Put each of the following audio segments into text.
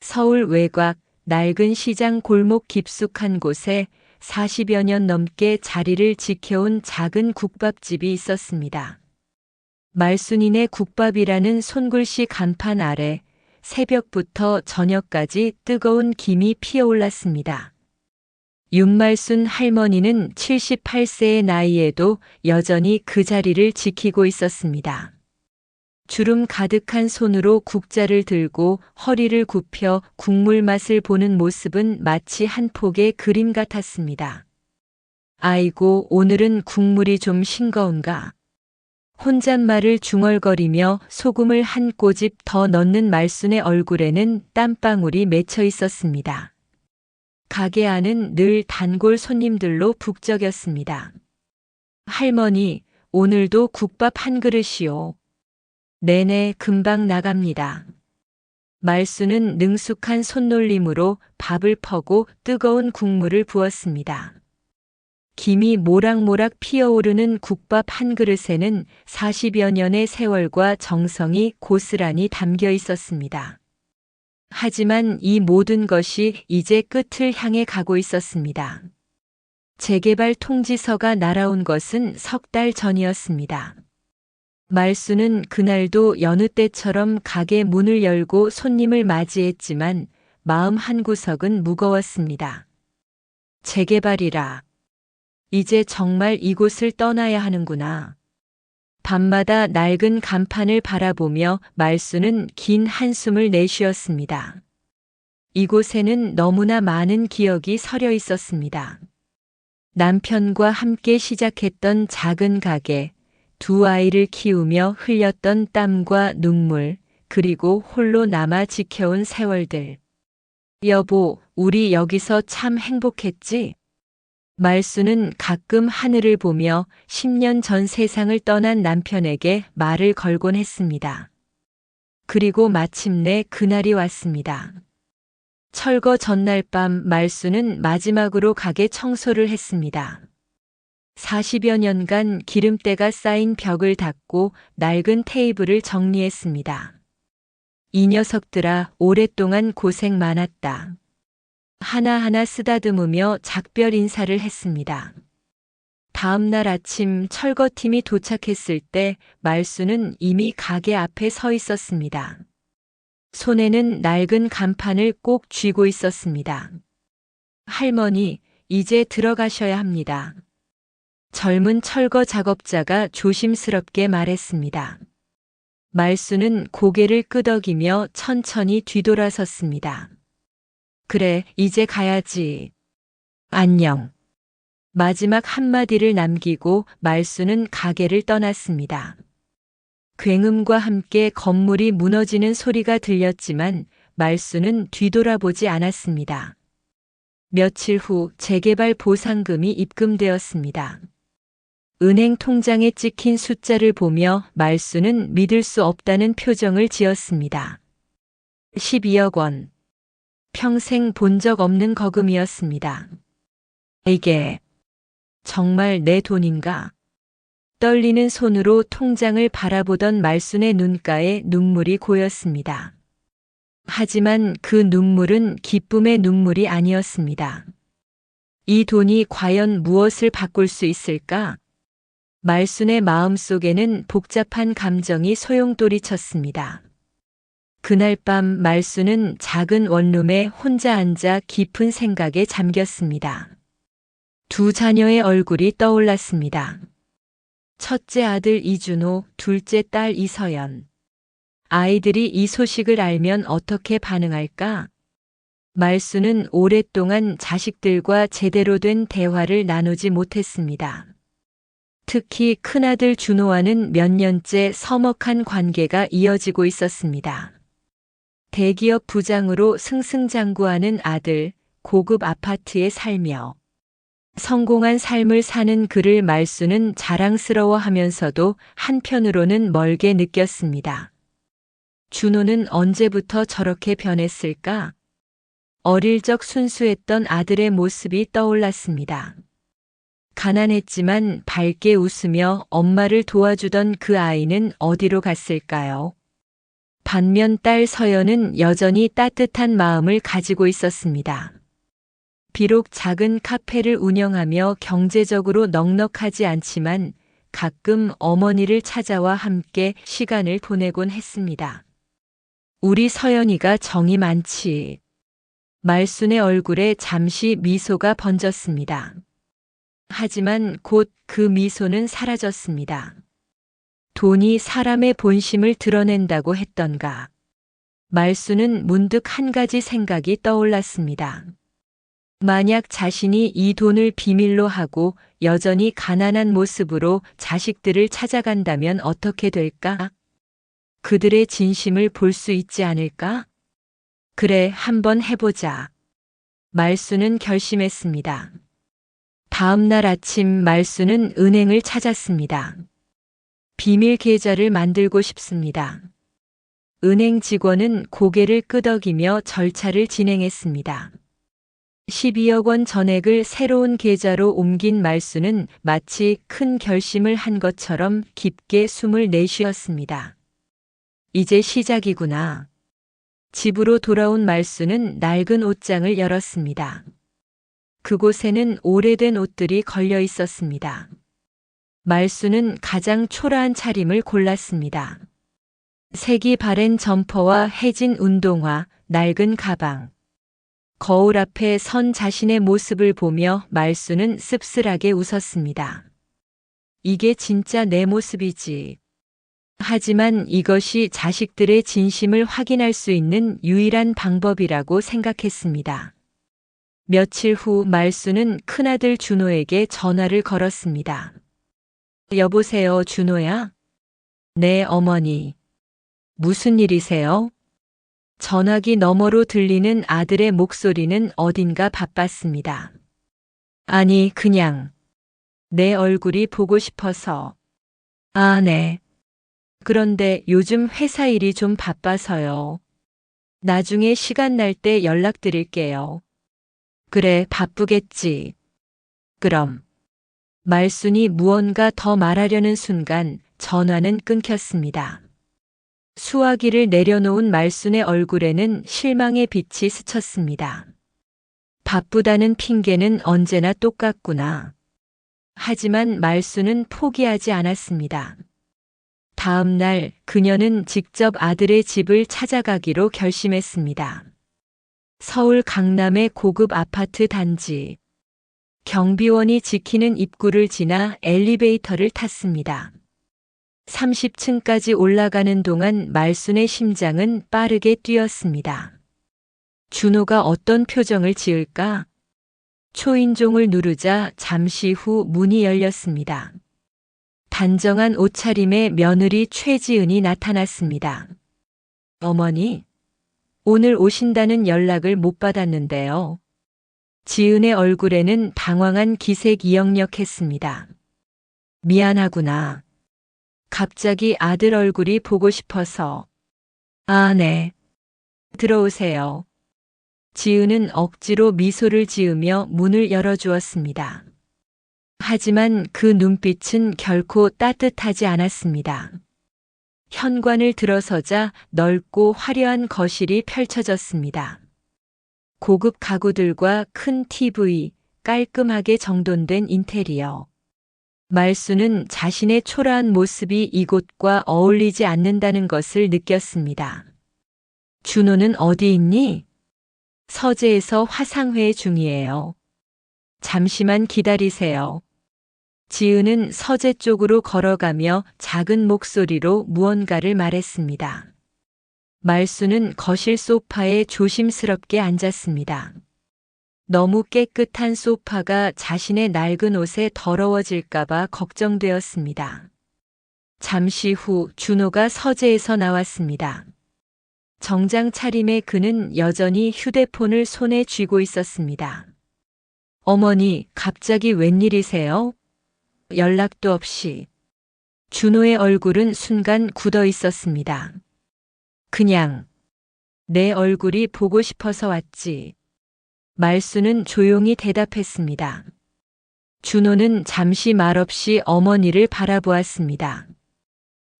서울 외곽 낡은 시장 골목 깊숙한 곳에 40여 년 넘게 자리를 지켜온 작은 국밥집이 있었습니다. 말순이네 국밥이라는 손글씨 간판 아래 새벽부터 저녁까지 뜨거운 김이 피어올랐습니다. 윤말순 할머니는 78세의 나이에도 여전히 그 자리를 지키고 있었습니다. 주름 가득한 손으로 국자를 들고 허리를 굽혀 국물 맛을 보는 모습은 마치 한 폭의 그림 같았습니다. 아이고, 오늘은 국물이 좀 싱거운가? 혼잣말을 중얼거리며 소금을 한 꼬집 더 넣는 말순의 얼굴에는 땀방울이 맺혀 있었습니다. 가게 안은 늘 단골 손님들로 북적였습니다. 할머니, 오늘도 국밥 한 그릇이요. 네네, 금방 나갑니다. 말순은 능숙한 손놀림으로 밥을 퍼고 뜨거운 국물을 부었습니다. 김이 모락모락 피어오르는 국밥 한 그릇에는 40여 년의 세월과 정성이 고스란히 담겨 있었습니다. 하지만 이 모든 것이 이제 끝을 향해 가고 있었습니다. 재개발 통지서가 날아온 것은 석 달 전이었습니다. 말순은 그날도 여느 때처럼 가게 문을 열고 손님을 맞이했지만 마음 한구석은 무거웠습니다. 재개발이라. 이제 정말 이곳을 떠나야 하는구나. 밤마다 낡은 간판을 바라보며 말순은 긴 한숨을 내쉬었습니다. 이곳에는 너무나 많은 기억이 서려 있었습니다. 남편과 함께 시작했던 작은 가게, 두 아이를 키우며 흘렸던 땀과 눈물, 그리고 홀로 남아 지켜온 세월들. 여보, 우리 여기서 참 행복했지? 말순은 가끔 하늘을 보며 10년 전 세상을 떠난 남편에게 말을 걸곤 했습니다. 그리고 마침내 그날이 왔습니다. 철거 전날 밤 말순은 마지막으로 가게 청소를 했습니다. 40여 년간 기름때가 쌓인 벽을 닦고 낡은 테이블을 정리했습니다. 이 녀석들아, 오랫동안 고생 많았다. 하나하나 쓰다듬으며 작별 인사를 했습니다. 다음 날 아침 철거팀이 도착했을 때 말순은 이미 가게 앞에 서 있었습니다. 손에는 낡은 간판을 꼭 쥐고 있었습니다. 할머니, 이제 들어가셔야 합니다. 젊은 철거 작업자가 조심스럽게 말했습니다. 말순은 고개를 끄덕이며 천천히 뒤돌아섰습니다. 그래, 이제 가야지. 안녕. 마지막 한마디를 남기고 말순은 가게를 떠났습니다. 굉음과 함께 건물이 무너지는 소리가 들렸지만 말순은 뒤돌아보지 않았습니다. 며칠 후 재개발 보상금이 입금되었습니다. 은행 통장에 찍힌 숫자를 보며 말순은 믿을 수 없다는 표정을 지었습니다. 12억 원. 평생 본 적 없는 거금이었습니다. 이게 정말 내 돈인가? 떨리는 손으로 통장을 바라보던 말순의 눈가에 눈물이 고였습니다. 하지만 그 눈물은 기쁨의 눈물이 아니었습니다. 이 돈이 과연 무엇을 바꿀 수 있을까? 말순의 마음속에는 복잡한 감정이 소용돌이 쳤습니다. 그날 밤 말순은 작은 원룸에 혼자 앉아 깊은 생각에 잠겼습니다. 두 자녀의 얼굴이 떠올랐습니다. 첫째 아들 이준호, 둘째 딸 이서연. 아이들이 이 소식을 알면 어떻게 반응할까? 말순은 오랫동안 자식들과 제대로 된 대화를 나누지 못했습니다. 특히 큰아들 준호와는 몇 년째 서먹한 관계가 이어지고 있었습니다. 대기업 부장으로 승승장구하는 아들, 고급 아파트에 살며 성공한 삶을 사는 그를 말순은 자랑스러워하면서도 한편으로는 멀게 느꼈습니다. 준호는 언제부터 저렇게 변했을까? 어릴 적 순수했던 아들의 모습이 떠올랐습니다. 가난했지만 밝게 웃으며 엄마를 도와주던 그 아이는 어디로 갔을까요? 반면 딸 서연은 여전히 따뜻한 마음을 가지고 있었습니다. 비록 작은 카페를 운영하며 경제적으로 넉넉하지 않지만 가끔 어머니를 찾아와 함께 시간을 보내곤 했습니다. 우리 서연이가 정이 많지. 말순의 얼굴에 잠시 미소가 번졌습니다. 하지만 곧 그 미소는 사라졌습니다. 돈이 사람의 본심을 드러낸다고 했던가. 말순은 문득 한 가지 생각이 떠올랐습니다. 만약 자신이 이 돈을 비밀로 하고 여전히 가난한 모습으로 자식들을 찾아간다면 어떻게 될까? 그들의 진심을 볼 수 있지 않을까? 그래, 한번 해보자. 말순은 결심했습니다. 다음 날 아침 말순은 은행을 찾았습니다. 비밀 계좌를 만들고 싶습니다. 은행 직원은 고개를 끄덕이며 절차를 진행했습니다. 12억 원 전액을 새로운 계좌로 옮긴 말순은 마치 큰 결심을 한 것처럼 깊게 숨을 내쉬었습니다. 이제 시작이구나. 집으로 돌아온 말순은 낡은 옷장을 열었습니다. 그곳에는 오래된 옷들이 걸려 있었습니다. 말순은 가장 초라한 차림을 골랐습니다. 색이 바랜 점퍼와 해진 운동화, 낡은 가방. 거울 앞에 선 자신의 모습을 보며 말순은 씁쓸하게 웃었습니다. 이게 진짜 내 모습이지. 하지만 이것이 자식들의 진심을 확인할 수 있는 유일한 방법이라고 생각했습니다. 며칠 후 말순은 큰아들 준호에게 전화를 걸었습니다. 여보세요, 준호야? 네, 어머니. 무슨 일이세요? 전화기 너머로 들리는 아들의 목소리는 어딘가 바빴습니다. 아니, 그냥 내 얼굴이 보고 싶어서. 아, 네. 그런데 요즘 회사 일이 좀 바빠서요. 나중에 시간 날 때 연락드릴게요. 그래, 바쁘겠지. 그럼. 말순이 무언가 더 말하려는 순간 전화는 끊겼습니다. 수화기를 내려놓은 말순의 얼굴에는 실망의 빛이 스쳤습니다. 바쁘다는 핑계는 언제나 똑같구나. 하지만 말순은 포기하지 않았습니다. 다음 날 그녀는 직접 아들의 집을 찾아가기로 결심했습니다. 서울 강남의 고급 아파트 단지. 경비원이 지키는 입구를 지나 엘리베이터를 탔습니다. 30층까지 올라가는 동안 말순의 심장은 빠르게 뛰었습니다. 준호가 어떤 표정을 지을까? 초인종을 누르자 잠시 후 문이 열렸습니다. 단정한 옷차림의 며느리 최지은이 나타났습니다. 어머니, 오늘 오신다는 연락을 못 받았는데요. 지은의 얼굴에는 당황한 기색이 역력했습니다. 미안하구나. 갑자기 아들 얼굴이 보고 싶어서. 아, 네. 들어오세요. 지은은 억지로 미소를 지으며 문을 열어주었습니다. 하지만 그 눈빛은 결코 따뜻하지 않았습니다. 현관을 들어서자 넓고 화려한 거실이 펼쳐졌습니다. 고급 가구들과 큰 TV, 깔끔하게 정돈된 인테리어. 말순은 자신의 초라한 모습이 이곳과 어울리지 않는다는 것을 느꼈습니다. 준호는 어디 있니? 서재에서 화상회 중이에요. 잠시만 기다리세요. 지은은 서재 쪽으로 걸어가며 작은 목소리로 무언가를 말했습니다. 말순은 거실 소파에 조심스럽게 앉았습니다. 너무 깨끗한 소파가 자신의 낡은 옷에 더러워질까봐 걱정되었습니다. 잠시 후 준호가 서재에서 나왔습니다. 정장 차림의 그는 여전히 휴대폰을 손에 쥐고 있었습니다. 어머니, 갑자기 웬일이세요? 연락도 없이. 준호의 얼굴은 순간 굳어 있었습니다. 그냥 내 얼굴이 보고 싶어서 왔지. 말순은 조용히 대답했습니다. 준호는 잠시 말없이 어머니를 바라보았습니다.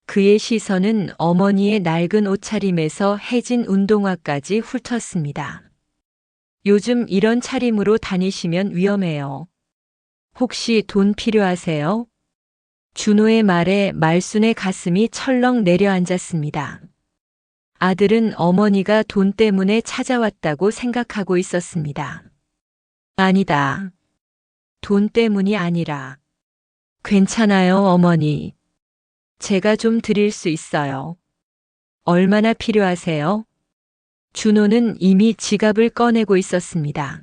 그의 시선은 어머니의 낡은 옷차림에서 해진 운동화까지 훑었습니다. 요즘 이런 차림으로 다니시면 위험해요. 혹시 돈 필요하세요? 준호의 말에 말순의 가슴이 철렁 내려앉았습니다. 아들은 어머니가 돈 때문에 찾아왔다고 생각하고 있었습니다. 아니다. 돈 때문이 아니라. 괜찮아요, 어머니. 제가 좀 드릴 수 있어요. 얼마나 필요하세요? 준호는 이미 지갑을 꺼내고 있었습니다.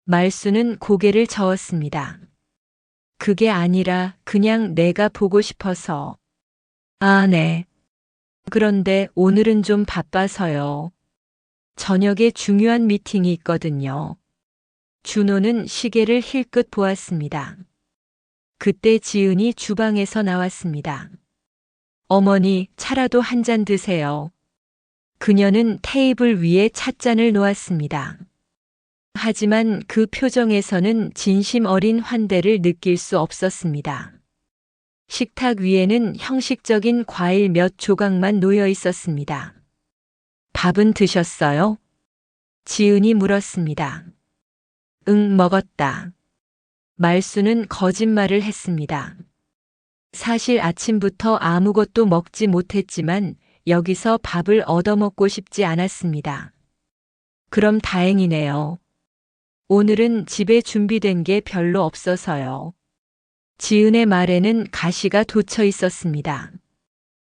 말수는 고개를 저었습니다. 그게 아니라 그냥 내가 보고 싶어서. 아, 네. 그런데 오늘은 좀 바빠서요. 저녁에 중요한 미팅이 있거든요. 준호는 시계를 힐끗 보았습니다. 그때 지은이 주방에서 나왔습니다. 어머니, 차라도 한 잔 드세요. 그녀는 테이블 위에 찻잔을 놓았습니다. 하지만 그 표정에서는 진심 어린 환대를 느낄 수 없었습니다. 식탁 위에는 형식적인 과일 몇 조각만 놓여 있었습니다. 밥은 드셨어요? 지은이 물었습니다. 응, 먹었다. 말수는 거짓말을 했습니다. 사실 아침부터 아무것도 먹지 못했지만 여기서 밥을 얻어먹고 싶지 않았습니다. 그럼 다행이네요. 오늘은 집에 준비된 게 별로 없어서요. 지은의 말에는 가시가 돋쳐 있었습니다.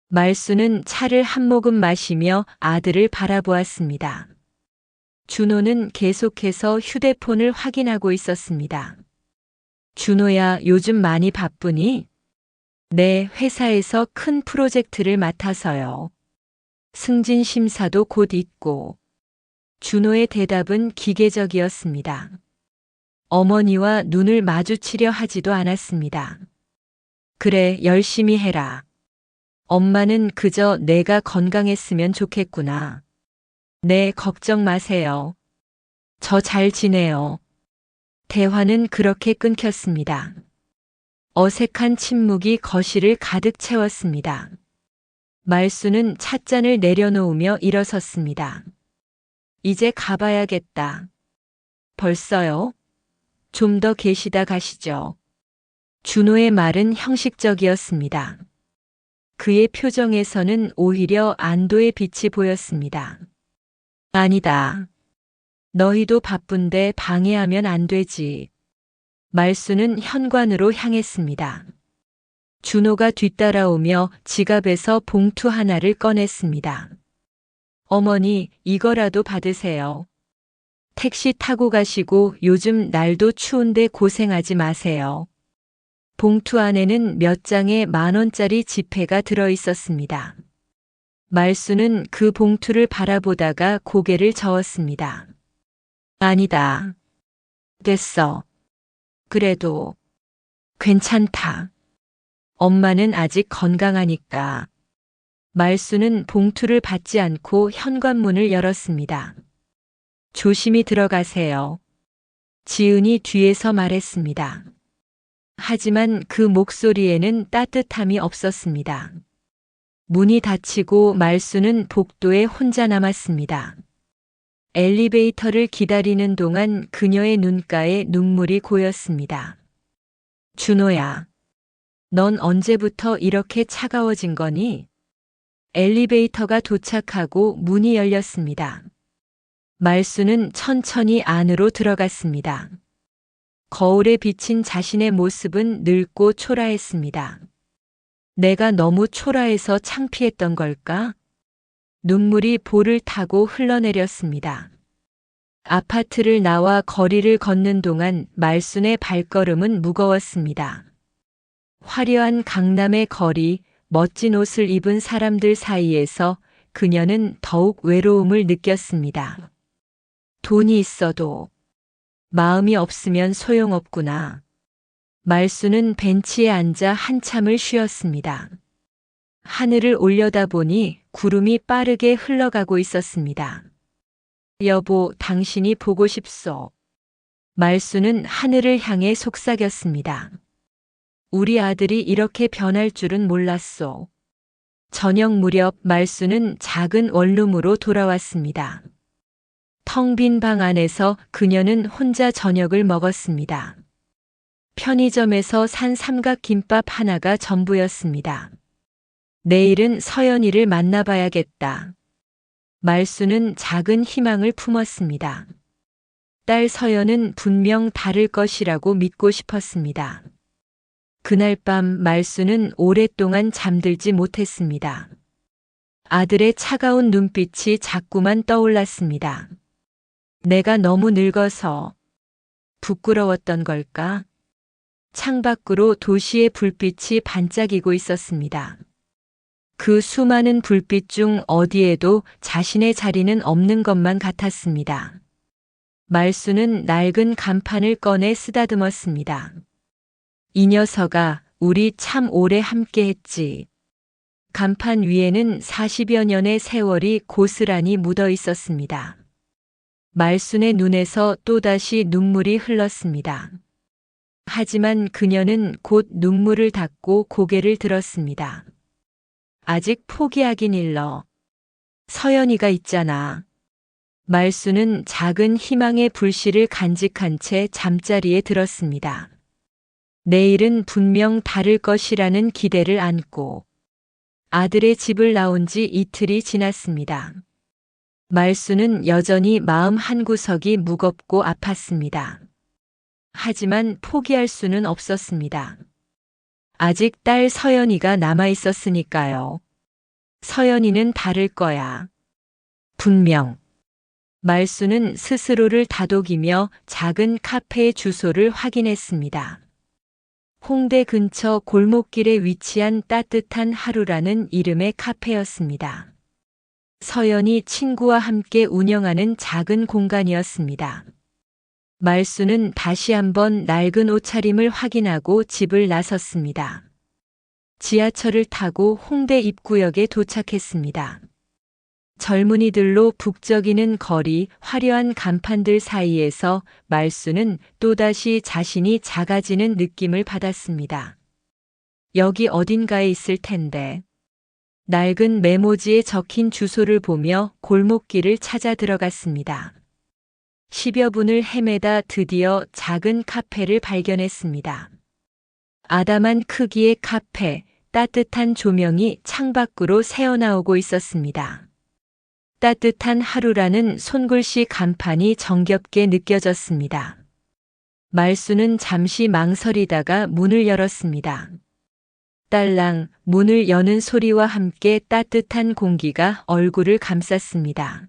말수는 차를 한 모금 마시며 아들을 바라보았습니다. 준호는 계속해서 휴대폰을 확인하고 있었습니다. 준호야, 요즘 많이 바쁘니? 네, 회사에서 큰 프로젝트를 맡아서요. 승진 심사도 곧 있고. 준호의 대답은 기계적이었습니다. 어머니와 눈을 마주치려 하지도 않았습니다. 그래, 열심히 해라. 엄마는 그저 내가 건강했으면 좋겠구나. 네, 걱정 마세요. 저 잘 지내요. 대화는 그렇게 끊겼습니다. 어색한 침묵이 거실을 가득 채웠습니다. 말수는 찻잔을 내려놓으며 일어섰습니다. 이제 가봐야겠다. 벌써요? 좀 더 계시다 가시죠. 준호의 말은 형식적이었습니다. 그의 표정에서는 오히려 안도의 빛이 보였습니다. 아니다. 너희도 바쁜데 방해하면 안 되지. 말수는 현관으로 향했습니다. 준호가 뒤따라오며 지갑에서 봉투 하나를 꺼냈습니다. 어머니, 이거라도 받으세요. 택시 타고 가시고 요즘 날도 추운데 고생하지 마세요. 봉투 안에는 몇 장의 10,000원짜리 지폐가 들어 있었습니다. 말수는 그 봉투를 바라보다가 고개를 저었습니다. 아니다. 됐어. 그래도 괜찮다. 엄마는 아직 건강하니까. 말수는 봉투를 받지 않고 현관문을 열었습니다. 조심히 들어가세요. 지은이 뒤에서 말했습니다. 하지만 그 목소리에는 따뜻함이 없었습니다. 문이 닫히고 말수는 복도에 혼자 남았습니다. 엘리베이터를 기다리는 동안 그녀의 눈가에 눈물이 고였습니다. 준호야, 넌 언제부터 이렇게 차가워진 거니? 엘리베이터가 도착하고 문이 열렸습니다. 말수는 천천히 안으로 들어갔습니다. 거울에 비친 자신의 모습은 늙고 초라했습니다. 내가 너무 초라해서 창피했던 걸까? 눈물이 볼을 타고 흘러내렸습니다. 아파트를 나와 거리를 걷는 동안 말순의 발걸음은 무거웠습니다. 화려한 강남의 거리, 멋진 옷을 입은 사람들 사이에서 그녀는 더욱 외로움을 느꼈습니다. 돈이 있어도 마음이 없으면 소용없구나. 말수는 벤치에 앉아 한참을 쉬었습니다. 하늘을 올려다보니 구름이 빠르게 흘러가고 있었습니다. 여보, 당신이 보고 싶소. 말수는 하늘을 향해 속삭였습니다. 우리 아들이 이렇게 변할 줄은 몰랐소. 저녁 무렵 말수는 작은 원룸으로 돌아왔습니다. 텅 빈 방 안에서 그녀는 혼자 저녁을 먹었습니다. 편의점에서 산 삼각김밥 하나가 전부였습니다. 내일은 서연이를 만나봐야겠다. 말수는 작은 희망을 품었습니다. 딸 서연은 분명 다를 것이라고 믿고 싶었습니다. 그날 밤 말수는 오랫동안 잠들지 못했습니다. 아들의 차가운 눈빛이 자꾸만 떠올랐습니다. 내가 너무 늙어서 부끄러웠던 걸까? 창밖으로 도시의 불빛이 반짝이고 있었습니다. 그 수많은 불빛 중 어디에도 자신의 자리는 없는 것만 같았습니다. 말수는 낡은 간판을 꺼내 쓰다듬었습니다. 이 녀석아, 우리 참 오래 함께했지. 간판 위에는 40여 년의 세월이 고스란히 묻어 있었습니다. 말순의 눈에서 또다시 눈물이 흘렀습니다. 하지만 그녀는 곧 눈물을 닦고 고개를 들었습니다. 아직 포기하긴 일러. 서연이가 있잖아. 말수는 작은 희망의 불씨를 간직한 채 잠자리에 들었습니다. 내일은 분명 다를 것이라는 기대를 안고 아들의 집을 나온 지 이틀이 지났습니다. 말수는 여전히 마음 한구석이 무겁고 아팠습니다. 하지만 포기할 수는 없었습니다. 아직 딸 서연이가 남아 있었으니까요. 서연이는 다를 거야. 분명. 말수는 스스로를 다독이며 작은 카페의 주소를 확인했습니다. 홍대 근처 골목길에 위치한 따뜻한 하루라는 이름의 카페였습니다. 서연이 친구와 함께 운영하는 작은 공간이었습니다. 말수는 다시 한번 낡은 옷차림을 확인하고 집을 나섰습니다. 지하철을 타고 홍대 입구역에 도착했습니다. 젊은이들로 북적이는 거리, 화려한 간판들 사이에서 말수는 또다시 자신이 작아지는 느낌을 받았습니다. 여기 어딘가에 있을 텐데. 낡은 메모지에 적힌 주소를 보며 골목길을 찾아 들어갔습니다. 10여 분을 헤매다 드디어 작은 카페를 발견했습니다. 아담한 크기의 카페, 따뜻한 조명이 창밖으로 새어나오고 있었습니다. 따뜻한 하루라는 손글씨 간판이 정겹게 느껴졌습니다. 말수는 잠시 망설이다가 문을 열었습니다. 딸랑 문을 여는 소리와 함께 따뜻한 공기가 얼굴을 감쌌습니다.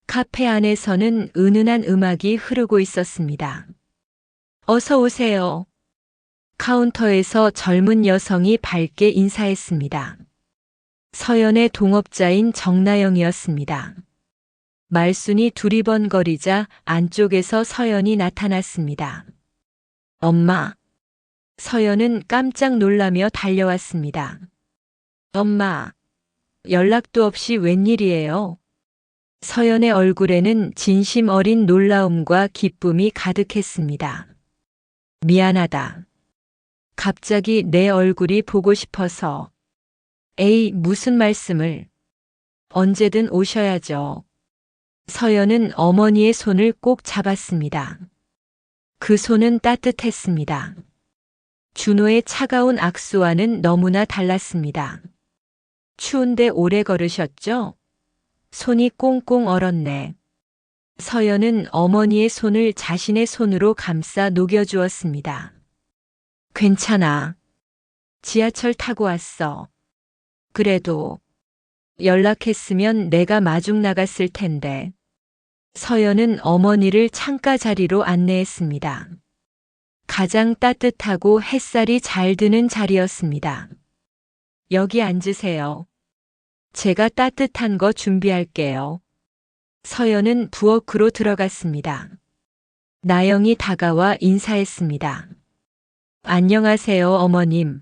카페 안에서는 은은한 음악이 흐르고 있었습니다. 어서 오세요. 카운터에서 젊은 여성이 밝게 인사했습니다. 서연의 동업자인 정나영이었습니다. 말순이 두리번거리자 안쪽에서 서연이 나타났습니다. 엄마. 서연은 깜짝 놀라며 달려왔습니다. 엄마. 연락도 없이 웬일이에요? 서연의 얼굴에는 진심 어린 놀라움과 기쁨이 가득했습니다. 미안하다. 갑자기 내 얼굴이 보고 싶어서. 에이, 무슨 말씀을. 언제든 오셔야죠. 서연은 어머니의 손을 꼭 잡았습니다. 그 손은 따뜻했습니다. 준호의 차가운 악수와는 너무나 달랐습니다. 추운데 오래 걸으셨죠? 손이 꽁꽁 얼었네. 서연은 어머니의 손을 자신의 손으로 감싸 녹여주었습니다. 괜찮아. 지하철 타고 왔어. 그래도 연락했으면 내가 마중 나갔을 텐데. 서연은 어머니를 창가 자리로 안내했습니다. 가장 따뜻하고 햇살이 잘 드는 자리였습니다. 여기 앉으세요. 제가 따뜻한 거 준비할게요. 서연은 부엌으로 들어갔습니다. 나영이 다가와 인사했습니다. 안녕하세요, 어머님.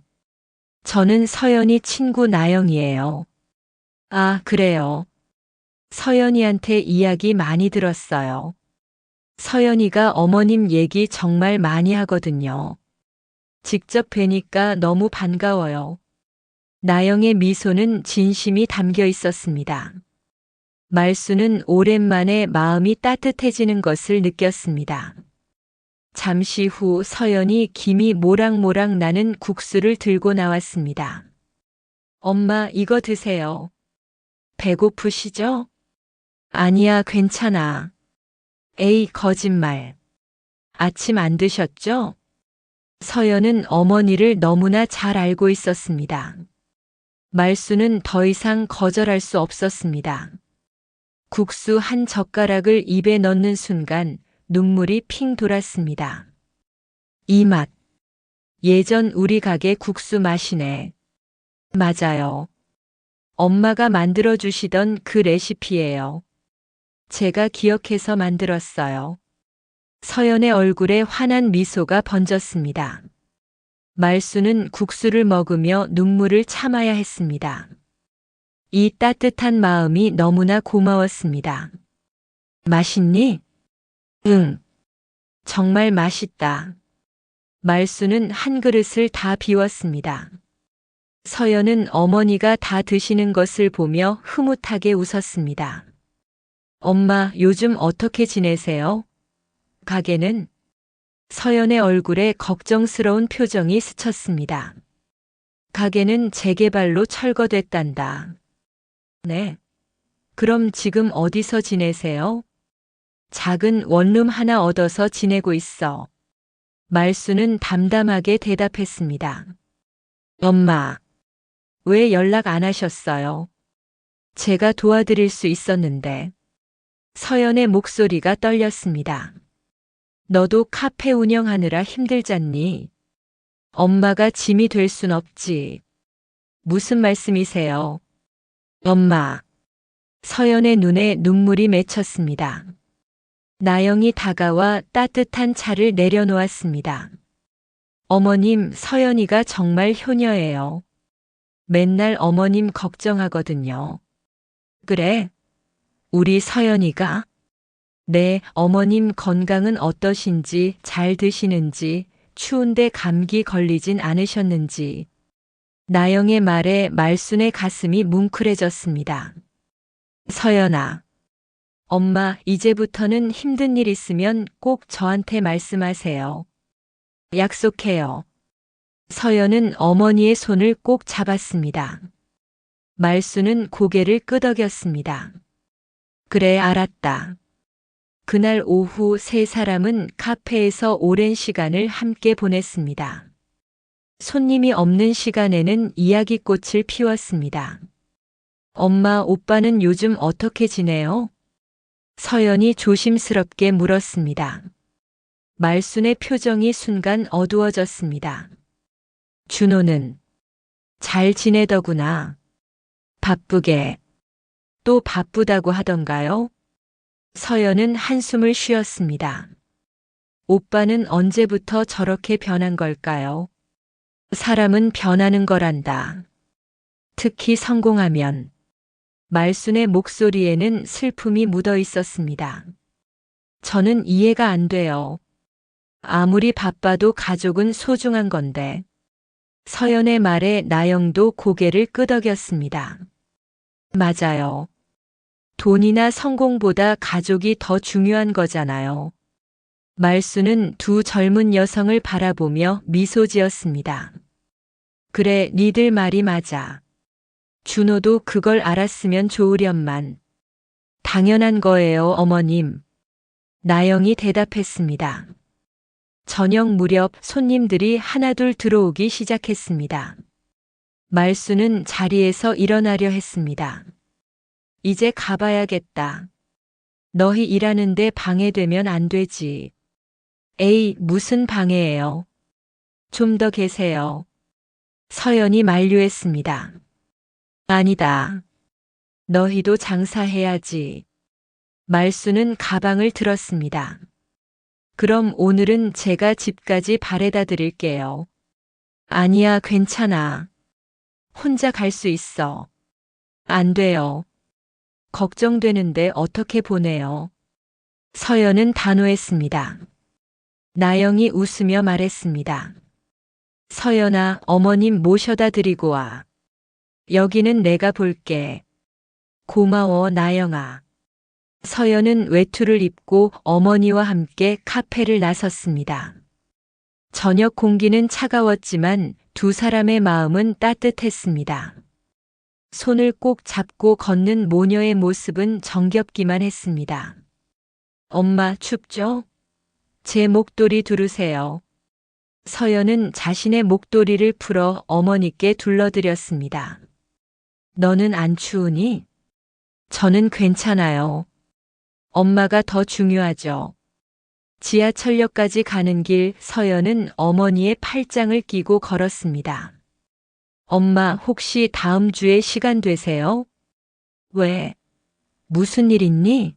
저는 서연이 친구 나영이에요. 아, 그래요. 서연이한테 이야기 많이 들었어요. 서연이가 어머님 얘기 정말 많이 하거든요. 직접 뵈니까 너무 반가워요. 나영의 미소는 진심이 담겨 있었습니다. 말수는 오랜만에 마음이 따뜻해지는 것을 느꼈습니다. 잠시 후 서연이 김이 모락모락 나는 국수를 들고 나왔습니다. 엄마, 이거 드세요. 배고프시죠? 아니야, 괜찮아. 에이, 거짓말. 아침 안 드셨죠? 서연은 어머니를 너무나 잘 알고 있었습니다. 말수는 더 이상 거절할 수 없었습니다. 국수 한 젓가락을 입에 넣는 순간 눈물이 핑 돌았습니다. 이 맛. 예전 우리 가게 국수 맛이네. 맞아요. 엄마가 만들어 주시던 그 레시피예요. 제가 기억해서 만들었어요. 서연의 얼굴에 환한 미소가 번졌습니다. 말수는 국수를 먹으며 눈물을 참아야 했습니다. 이 따뜻한 마음이 너무나 고마웠습니다. 맛있니? 응. 정말 맛있다. 말수는 한 그릇을 다 비웠습니다. 서연은 어머니가 다 드시는 것을 보며 흐뭇하게 웃었습니다. 엄마, 요즘 어떻게 지내세요? 가게는? 서연의 얼굴에 걱정스러운 표정이 스쳤습니다. 가게는 재개발로 철거됐단다. 네. 그럼 지금 어디서 지내세요? 작은 원룸 하나 얻어서 지내고 있어. 말수는 담담하게 대답했습니다. 엄마, 왜 연락 안 하셨어요? 제가 도와드릴 수 있었는데. 서연의 목소리가 떨렸습니다. 너도 카페 운영하느라 힘들잖니? 엄마가 짐이 될 순 없지. 무슨 말씀이세요? 엄마. 서연의 눈에 눈물이 맺혔습니다. 나영이 다가와 따뜻한 차를 내려놓았습니다. 어머님, 서연이가 정말 효녀예요. 맨날 어머님 걱정하거든요. 그래? 우리 서연이가? 네, 어머님 건강은 어떠신지, 잘 드시는지, 추운데 감기 걸리진 않으셨는지. 나영의 말에 말순의 가슴이 뭉클해졌습니다. 서연아. 엄마, 이제부터는 힘든 일 있으면 꼭 저한테 말씀하세요. 약속해요. 서연은 어머니의 손을 꼭 잡았습니다. 말수는 고개를 끄덕였습니다. 그래, 알았다. 그날 오후 세 사람은 카페에서 오랜 시간을 함께 보냈습니다. 손님이 없는 시간에는 이야기꽃을 피웠습니다. 엄마, 오빠는 요즘 어떻게 지내요? 서연이 조심스럽게 물었습니다. 말순의 표정이 순간 어두워졌습니다. 준호는 잘 지내더구나. 바쁘게. 또 바쁘다고 하던가요? 서연은 한숨을 쉬었습니다. 오빠는 언제부터 저렇게 변한 걸까요? 사람은 변하는 거란다. 특히 성공하면. 말순의 목소리에는 슬픔이 묻어 있었습니다. 저는 이해가 안 돼요. 아무리 바빠도 가족은 소중한 건데. 서연의 말에 나영도 고개를 끄덕였습니다. 맞아요. 돈이나 성공보다 가족이 더 중요한 거잖아요. 말수는 두 젊은 여성을 바라보며 미소 지었습니다. 그래, 니들 말이 맞아. 준호도 그걸 알았으면 좋으련만. 당연한 거예요, 어머님. 나영이 대답했습니다. 저녁 무렵 손님들이 하나둘 들어오기 시작했습니다. 말수는 자리에서 일어나려 했습니다. 이제 가봐야겠다. 너희 일하는데 방해되면 안 되지. 에이, 무슨 방해예요. 좀 더 계세요. 서연이 만류했습니다. 아니다. 너희도 장사해야지. 말수는 가방을 들었습니다. 그럼 오늘은 제가 집까지 바래다 드릴게요. 아니야, 괜찮아. 혼자 갈 수 있어. 안 돼요. 걱정되는데 어떻게 보내요? 서연은 단호했습니다. 나영이 웃으며 말했습니다. 서연아, 어머님 모셔다 드리고 와. 여기는 내가 볼게. 고마워, 나영아. 서연은 외투를 입고 어머니와 함께 카페를 나섰습니다. 저녁 공기는 차가웠지만 두 사람의 마음은 따뜻했습니다. 손을 꼭 잡고 걷는 모녀의 모습은 정겹기만 했습니다. 엄마, 춥죠? 제 목도리 두르세요. 서연은 자신의 목도리를 풀어 어머니께 둘러드렸습니다. 너는 안 추우니? 저는 괜찮아요. 엄마가 더 중요하죠. 지하철역까지 가는 길 서연은 어머니의 팔짱을 끼고 걸었습니다. 엄마, 혹시 다음 주에 시간 되세요? 왜? 무슨 일 있니?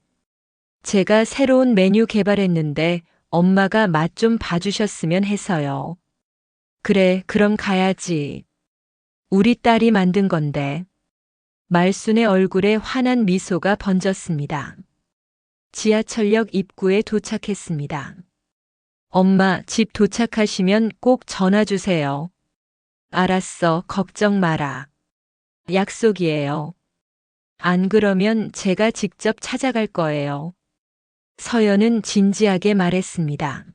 제가 새로운 메뉴 개발했는데 엄마가 맛 좀 봐주셨으면 해서요. 그래, 그럼 가야지. 우리 딸이 만든 건데. 말순의 얼굴에 환한 미소가 번졌습니다. 지하철역 입구에 도착했습니다. 엄마, 집 도착하시면 꼭 전화 주세요. 알았어, 걱정 마라. 약속이에요. 안 그러면 제가 직접 찾아갈 거예요. 서연은 진지하게 말했습니다.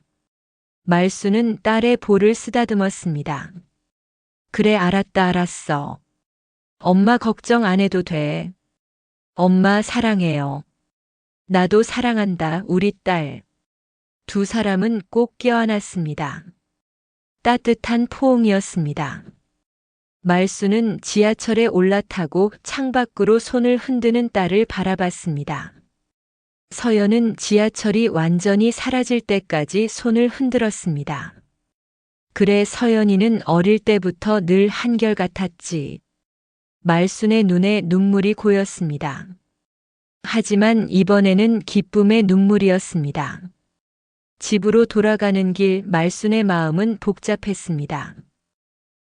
말순은 딸의 볼을 쓰다듬었습니다. 그래, 알았다, 알았어. 엄마 걱정 안 해도 돼. 엄마 사랑해요. 나도 사랑한다, 우리 딸. 두 사람은 꼭 껴안았습니다. 따뜻한 포옹이었습니다. 말순은 지하철에 올라타고 창밖으로 손을 흔드는 딸을 바라봤습니다. 서연은 지하철이 완전히 사라질 때까지 손을 흔들었습니다. 그래, 서연이는 어릴 때부터 늘 한결같았지. 말순의 눈에 눈물이 고였습니다. 하지만 이번에는 기쁨의 눈물이었습니다. 집으로 돌아가는 길 말순의 마음은 복잡했습니다.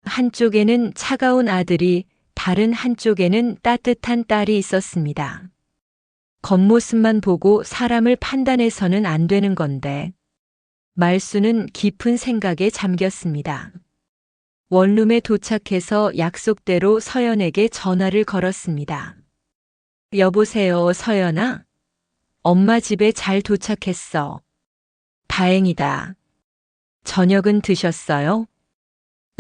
한쪽에는 차가운 아들이, 다른 한쪽에는 따뜻한 딸이 있었습니다. 겉모습만 보고 사람을 판단해서는 안 되는 건데. 말순은 깊은 생각에 잠겼습니다. 원룸에 도착해서 약속대로 서연에게 전화를 걸었습니다. 여보세요, 서연아? 엄마 집에 잘 도착했어. 다행이다. 저녁은 드셨어요?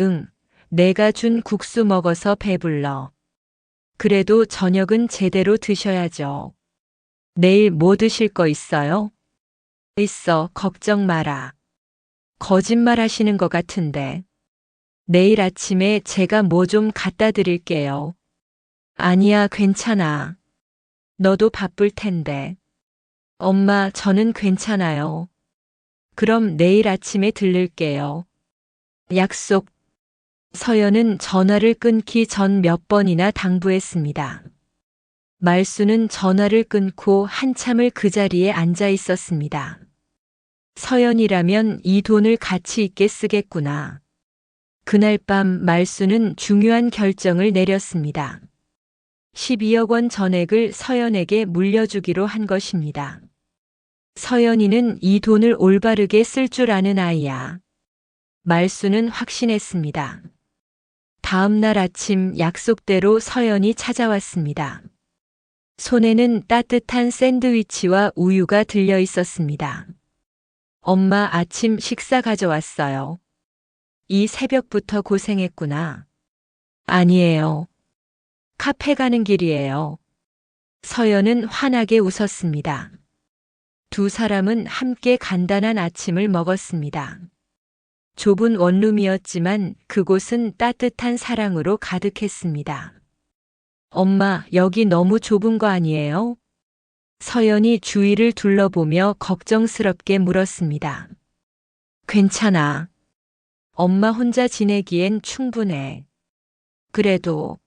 응, 내가 준 국수 먹어서 배불러. 그래도 저녁은 제대로 드셔야죠. 내일 뭐 드실 거 있어요? 있어, 걱정 마라. 거짓말 하시는 것 같은데. 내일 아침에 제가 뭐 좀 갖다 드릴게요. 아니야, 괜찮아. 너도 바쁠 텐데. 엄마, 저는 괜찮아요. 그럼 내일 아침에 들를게요. 약속. 서연은 전화를 끊기 전 몇 번이나 당부했습니다. 말순은 전화를 끊고 한참을 그 자리에 앉아 있었습니다. 서연이라면 이 돈을 가치 있게 쓰겠구나. 그날 밤 말순은 중요한 결정을 내렸습니다. 12억 원 전액을 서연에게 물려주기로 한 것입니다. 서연이는 이 돈을 올바르게 쓸 줄 아는 아이야. 말순은 확신했습니다. 다음 날 아침 약속대로 서연이 찾아왔습니다. 손에는 따뜻한 샌드위치와 우유가 들려 있었습니다. 엄마, 아침 식사 가져왔어요. 이 새벽부터 고생했구나. 아니에요. 카페 가는 길이에요. 서연은 환하게 웃었습니다. 두 사람은 함께 간단한 아침을 먹었습니다. 좁은 원룸이었지만 그곳은 따뜻한 사랑으로 가득했습니다. 엄마, 여기 너무 좁은 거 아니에요? 서연이 주위를 둘러보며 걱정스럽게 물었습니다. 괜찮아. 엄마 혼자 지내기엔 충분해. 그래도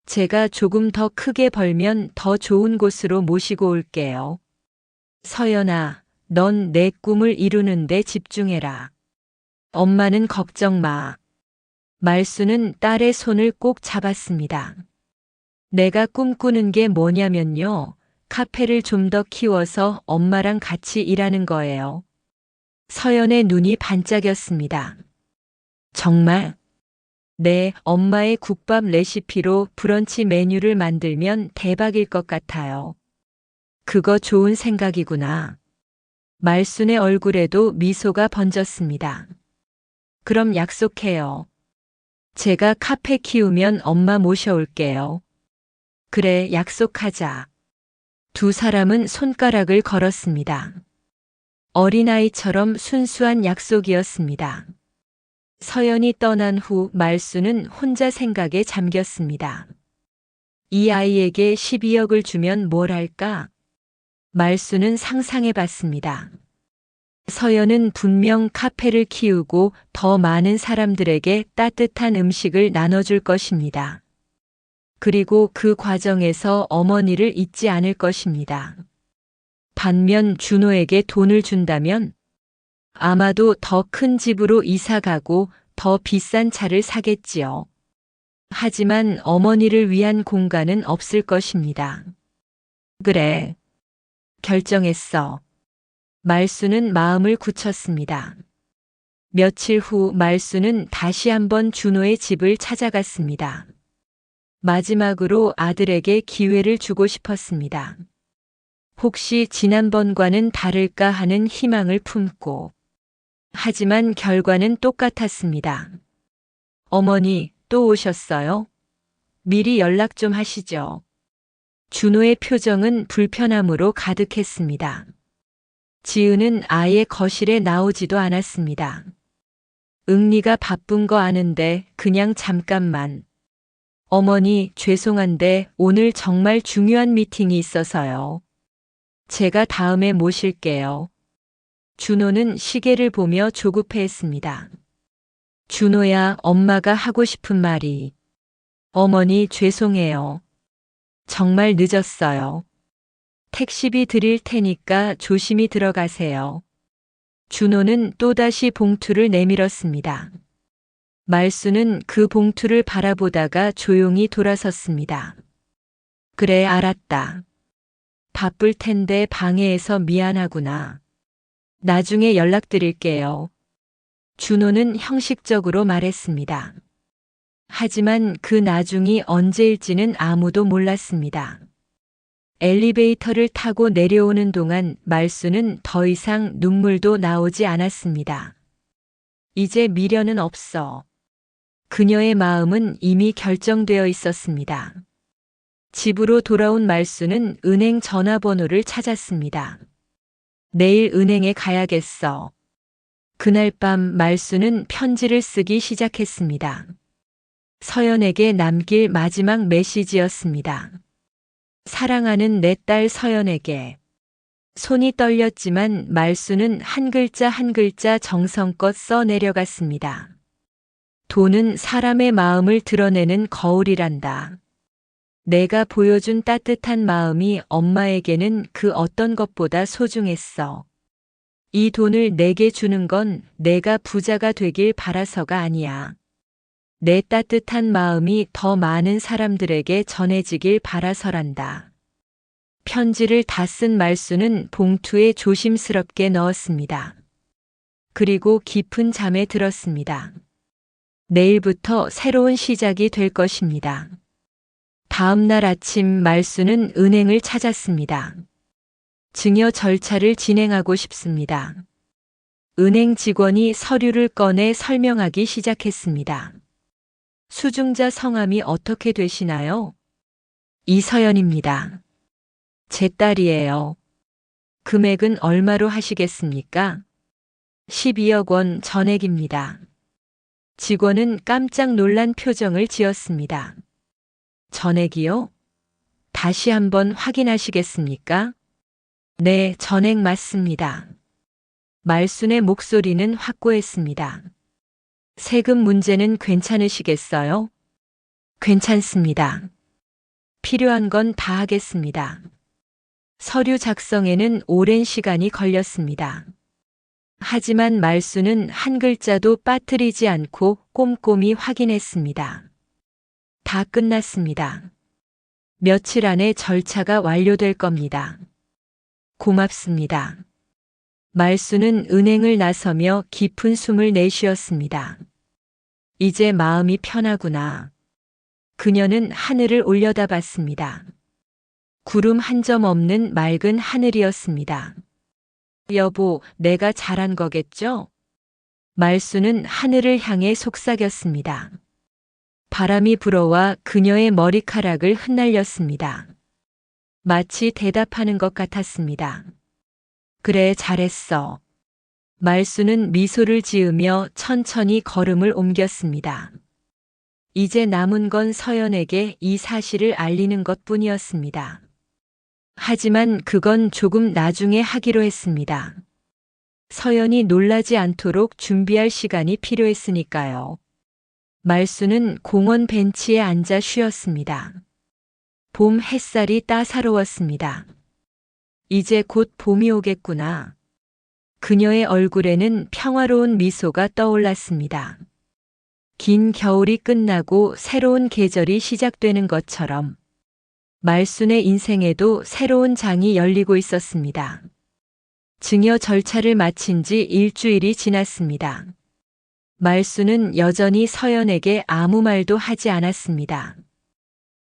제가 조금 더 크게 벌면 더 좋은 곳으로 모시고 올게요. 서연아, 넌 내 꿈을 이루는 데 집중해라. 엄마는 걱정 마. 말순은 딸의 손을 꼭 잡았습니다. 내가 꿈꾸는 게 뭐냐면요. 카페를 좀 더 키워서 엄마랑 같이 일하는 거예요. 서연의 눈이 반짝였습니다. 정말? 네, 엄마의 국밥 레시피로 브런치 메뉴를 만들면 대박일 것 같아요. 그거 좋은 생각이구나. 말순의 얼굴에도 미소가 번졌습니다. 그럼 약속해요. 제가 카페 키우면 엄마 모셔올게요. 그래, 약속하자. 두 사람은 손가락을 걸었습니다. 어린아이처럼 순수한 약속이었습니다. 서연이 떠난 후 말수는 혼자 생각에 잠겼습니다. 이 아이에게 12억을 주면 뭘 할까? 말수는 상상해 봤습니다. 서연은 분명 카페를 키우고 더 많은 사람들에게 따뜻한 음식을 나눠줄 것입니다. 그리고 그 과정에서 어머니를 잊지 않을 것입니다. 반면 준호에게 돈을 준다면 아마도 더 큰 집으로 이사 가고 더 비싼 차를 사겠지요. 하지만 어머니를 위한 공간은 없을 것입니다. 그래. 결정했어. 말수는 마음을 굳혔습니다. 며칠 후 말수는 다시 한번 준호의 집을 찾아갔습니다. 마지막으로 아들에게 기회를 주고 싶었습니다. 혹시 지난번과는 다를까 하는 희망을 품고. 하지만 결과는 똑같았습니다. 어머니, 또 오셨어요? 미리 연락 좀 하시죠. 준호의 표정은 불편함으로 가득했습니다. 지은은 아예 거실에 나오지도 않았습니다. 응리가 바쁜 거 아는데 그냥 잠깐만. 어머니, 죄송한데 오늘 정말 중요한 미팅이 있어서요. 제가 다음에 모실게요. 준호는 시계를 보며 조급해했습니다. 준호야, 엄마가 하고 싶은 말이. 어머니, 죄송해요. 정말 늦었어요. 택시비 드릴 테니까 조심히 들어가세요. 준호는 또다시 봉투를 내밀었습니다. 말수는 그 봉투를 바라보다가 조용히 돌아섰습니다. 그래, 알았다. 바쁠 텐데 방해해서 미안하구나. 나중에 연락드릴게요. 준호는 형식적으로 말했습니다. 하지만 그 나중이 언제일지는 아무도 몰랐습니다. 엘리베이터를 타고 내려오는 동안 말수는 더 이상 눈물도 나오지 않았습니다. 이제 미련은 없어. 그녀의 마음은 이미 결정되어 있었습니다. 집으로 돌아온 말수는 은행 전화번호를 찾았습니다. 내일 은행에 가야겠어. 그날 밤 말수는 편지를 쓰기 시작했습니다. 서연에게 남길 마지막 메시지였습니다. 사랑하는 내 딸 서연에게. 손이 떨렸지만 말수는 한 글자 한 글자 정성껏 써 내려갔습니다. 돈은 사람의 마음을 드러내는 거울이란다. 내가 보여준 따뜻한 마음이 엄마에게는 그 어떤 것보다 소중했어. 이 돈을 내게 주는 건 내가 부자가 되길 바라서가 아니야. 내 따뜻한 마음이 더 많은 사람들에게 전해지길 바라서란다. 편지를 다 쓴 말수는 봉투에 조심스럽게 넣었습니다. 그리고 깊은 잠에 들었습니다. 내일부터 새로운 시작이 될 것입니다. 다음 날 아침 말수는 은행을 찾았습니다. 증여 절차를 진행하고 싶습니다. 은행 직원이 서류를 꺼내 설명하기 시작했습니다. 수중자 성함이 어떻게 되시나요? 이서연입니다. 제 딸이에요. 금액은 얼마로 하시겠습니까? 12억 원 전액입니다. 직원은 깜짝 놀란 표정을 지었습니다. 전액이요? 다시 한번 확인하시겠습니까? 네, 전액 맞습니다. 말순의 목소리는 확고했습니다. 세금 문제는 괜찮으시겠어요? 괜찮습니다. 필요한 건 다 하겠습니다. 서류 작성에는 오랜 시간이 걸렸습니다. 하지만 말수는 한 글자도 빠뜨리지 않고 꼼꼼히 확인했습니다. 다 끝났습니다. 며칠 안에 절차가 완료될 겁니다. 고맙습니다. 말수는 은행을 나서며 깊은 숨을 내쉬었습니다. 이제 마음이 편하구나. 그녀는 하늘을 올려다봤습니다. 구름 한 점 없는 맑은 하늘이었습니다. 여보, 내가 잘한 거겠죠? 말수는 하늘을 향해 속삭였습니다. 바람이 불어와 그녀의 머리카락을 흩날렸습니다. 마치 대답하는 것 같았습니다. 그래, 잘했어. 말수는 미소를 지으며 천천히 걸음을 옮겼습니다. 이제 남은 건 서연에게 이 사실을 알리는 것뿐이었습니다. 하지만 그건 조금 나중에 하기로 했습니다. 서연이 놀라지 않도록 준비할 시간이 필요했으니까요. 말수는 공원 벤치에 앉아 쉬었습니다. 봄 햇살이 따사로웠습니다. 이제 곧 봄이 오겠구나. 그녀의 얼굴에는 평화로운 미소가 떠올랐습니다. 긴 겨울이 끝나고 새로운 계절이 시작되는 것처럼 말순의 인생에도 새로운 장이 열리고 있었습니다. 증여 절차를 마친 지 일주일이 지났습니다. 말순은 여전히 서연에게 아무 말도 하지 않았습니다.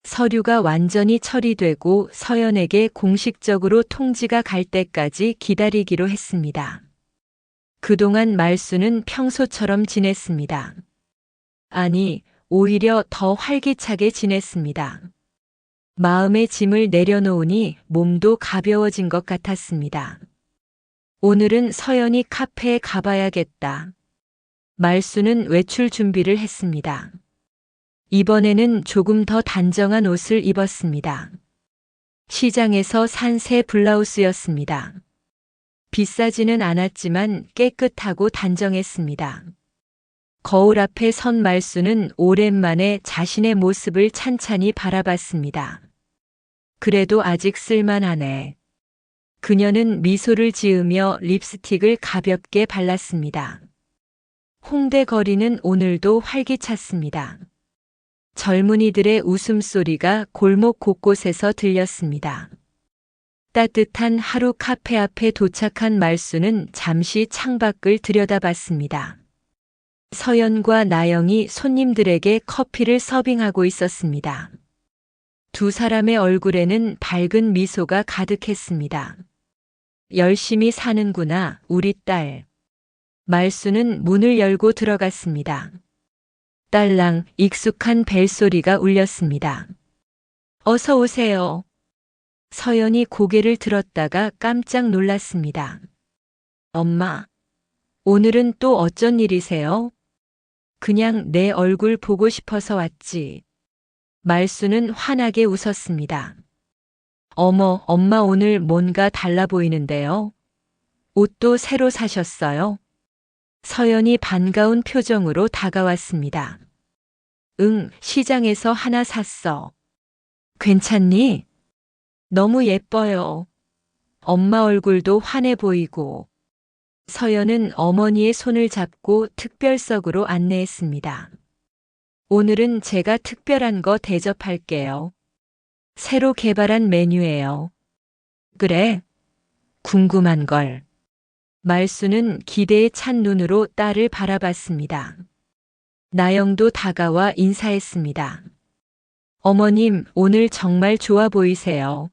서류가 완전히 처리되고 서연에게 공식적으로 통지가 갈 때까지 기다리기로 했습니다. 그동안 말순은 평소처럼 지냈습니다. 아니, 오히려 더 활기차게 지냈습니다. 마음의 짐을 내려놓으니 몸도 가벼워진 것 같았습니다. 오늘은 서연이 카페에 가봐야겠다. 말수는 외출 준비를 했습니다. 이번에는 조금 더 단정한 옷을 입었습니다. 시장에서 산 새 블라우스였습니다. 비싸지는 않았지만 깨끗하고 단정했습니다. 거울 앞에 선 말수는 오랜만에 자신의 모습을 찬찬히 바라봤습니다. 그래도 아직 쓸만하네. 그녀는 미소를 지으며 립스틱을 가볍게 발랐습니다. 홍대 거리는 오늘도 활기찼습니다. 젊은이들의 웃음소리가 골목 곳곳에서 들렸습니다. 따뜻한 하루 카페 앞에 도착한 말수는 잠시 창밖을 들여다봤습니다. 서연과 나영이 손님들에게 커피를 서빙하고 있었습니다. 두 사람의 얼굴에는 밝은 미소가 가득했습니다. 열심히 사는구나, 우리 딸. 말수는 문을 열고 들어갔습니다. 딸랑 익숙한 벨소리가 울렸습니다. 어서 오세요. 서연이 고개를 들었다가 깜짝 놀랐습니다. 엄마, 오늘은 또 어쩐 일이세요? 그냥 내 얼굴 보고 싶어서 왔지. 말수는 환하게 웃었습니다. 어머, 엄마 오늘 뭔가 달라 보이는데요? 옷도 새로 사셨어요? 서연이 반가운 표정으로 다가왔습니다. 응, 시장에서 하나 샀어. 괜찮니? 너무 예뻐요. 엄마 얼굴도 환해 보이고. 서연은 어머니의 손을 잡고 특별석으로 안내했습니다. 오늘은 제가 특별한 거 대접할게요. 새로 개발한 메뉴예요. 그래? 궁금한 걸. 말수는 기대에 찬 눈으로 딸을 바라봤습니다. 나영도 다가와 인사했습니다. 어머님, 오늘 정말 좋아 보이세요.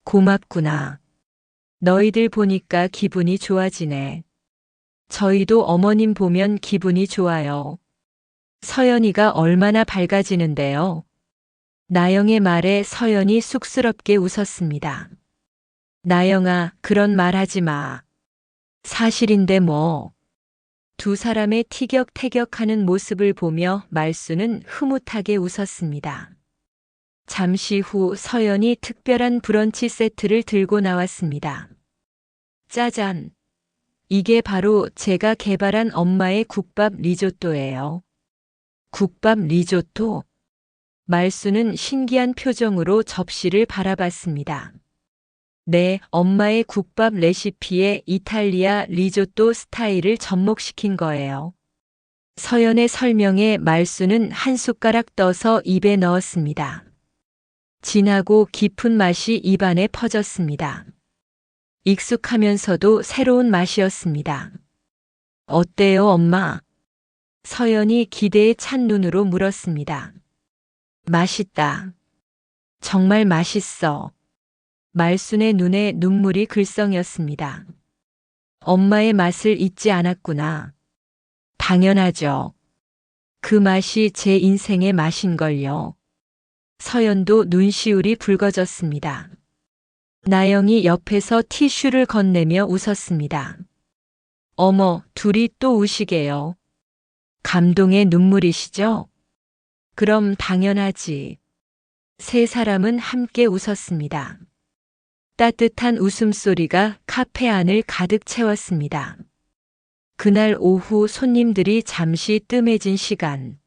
고맙구나. 너희들 보니까 기분이 좋아지네. 저희도 어머님 보면 기분이 좋아요. 서연이가 얼마나 밝아지는데요. 나영의 말에 서연이 쑥스럽게 웃었습니다. 나영아, 그런 말 하지 마. 사실인데 뭐. 두 사람의 티격태격하는 모습을 보며 말수는 흐뭇하게 웃었습니다. 잠시 후 서연이 특별한 브런치 세트를 들고 나왔습니다. 짜잔! 이게 바로 제가 개발한 엄마의 국밥 리조또예요. 국밥 리조또? 말수는 신기한 표정으로 접시를 바라봤습니다. 네, 엄마의 국밥 레시피에 이탈리아 리조또 스타일을 접목시킨 거예요. 서연의 설명에 말수는 한 숟가락 떠서 입에 넣었습니다. 진하고 깊은 맛이 입안에 퍼졌습니다. 익숙하면서도 새로운 맛이었습니다. 어때요, 엄마? 서연이 기대에 찬 눈으로 물었습니다. 맛있다. 정말 맛있어. 말순의 눈에 눈물이 글썽였습니다. 엄마의 맛을 잊지 않았구나. 당연하죠. 그 맛이 제 인생의 맛인걸요. 서연도 눈시울이 붉어졌습니다. 나영이 옆에서 티슈를 건네며 웃었습니다. 어머, 둘이 또 우시게요. 감동의 눈물이시죠? 그럼 당연하지. 세 사람은 함께 웃었습니다. 따뜻한 웃음소리가 카페 안을 가득 채웠습니다. 그날 오후 손님들이 잠시 뜸해진 시간.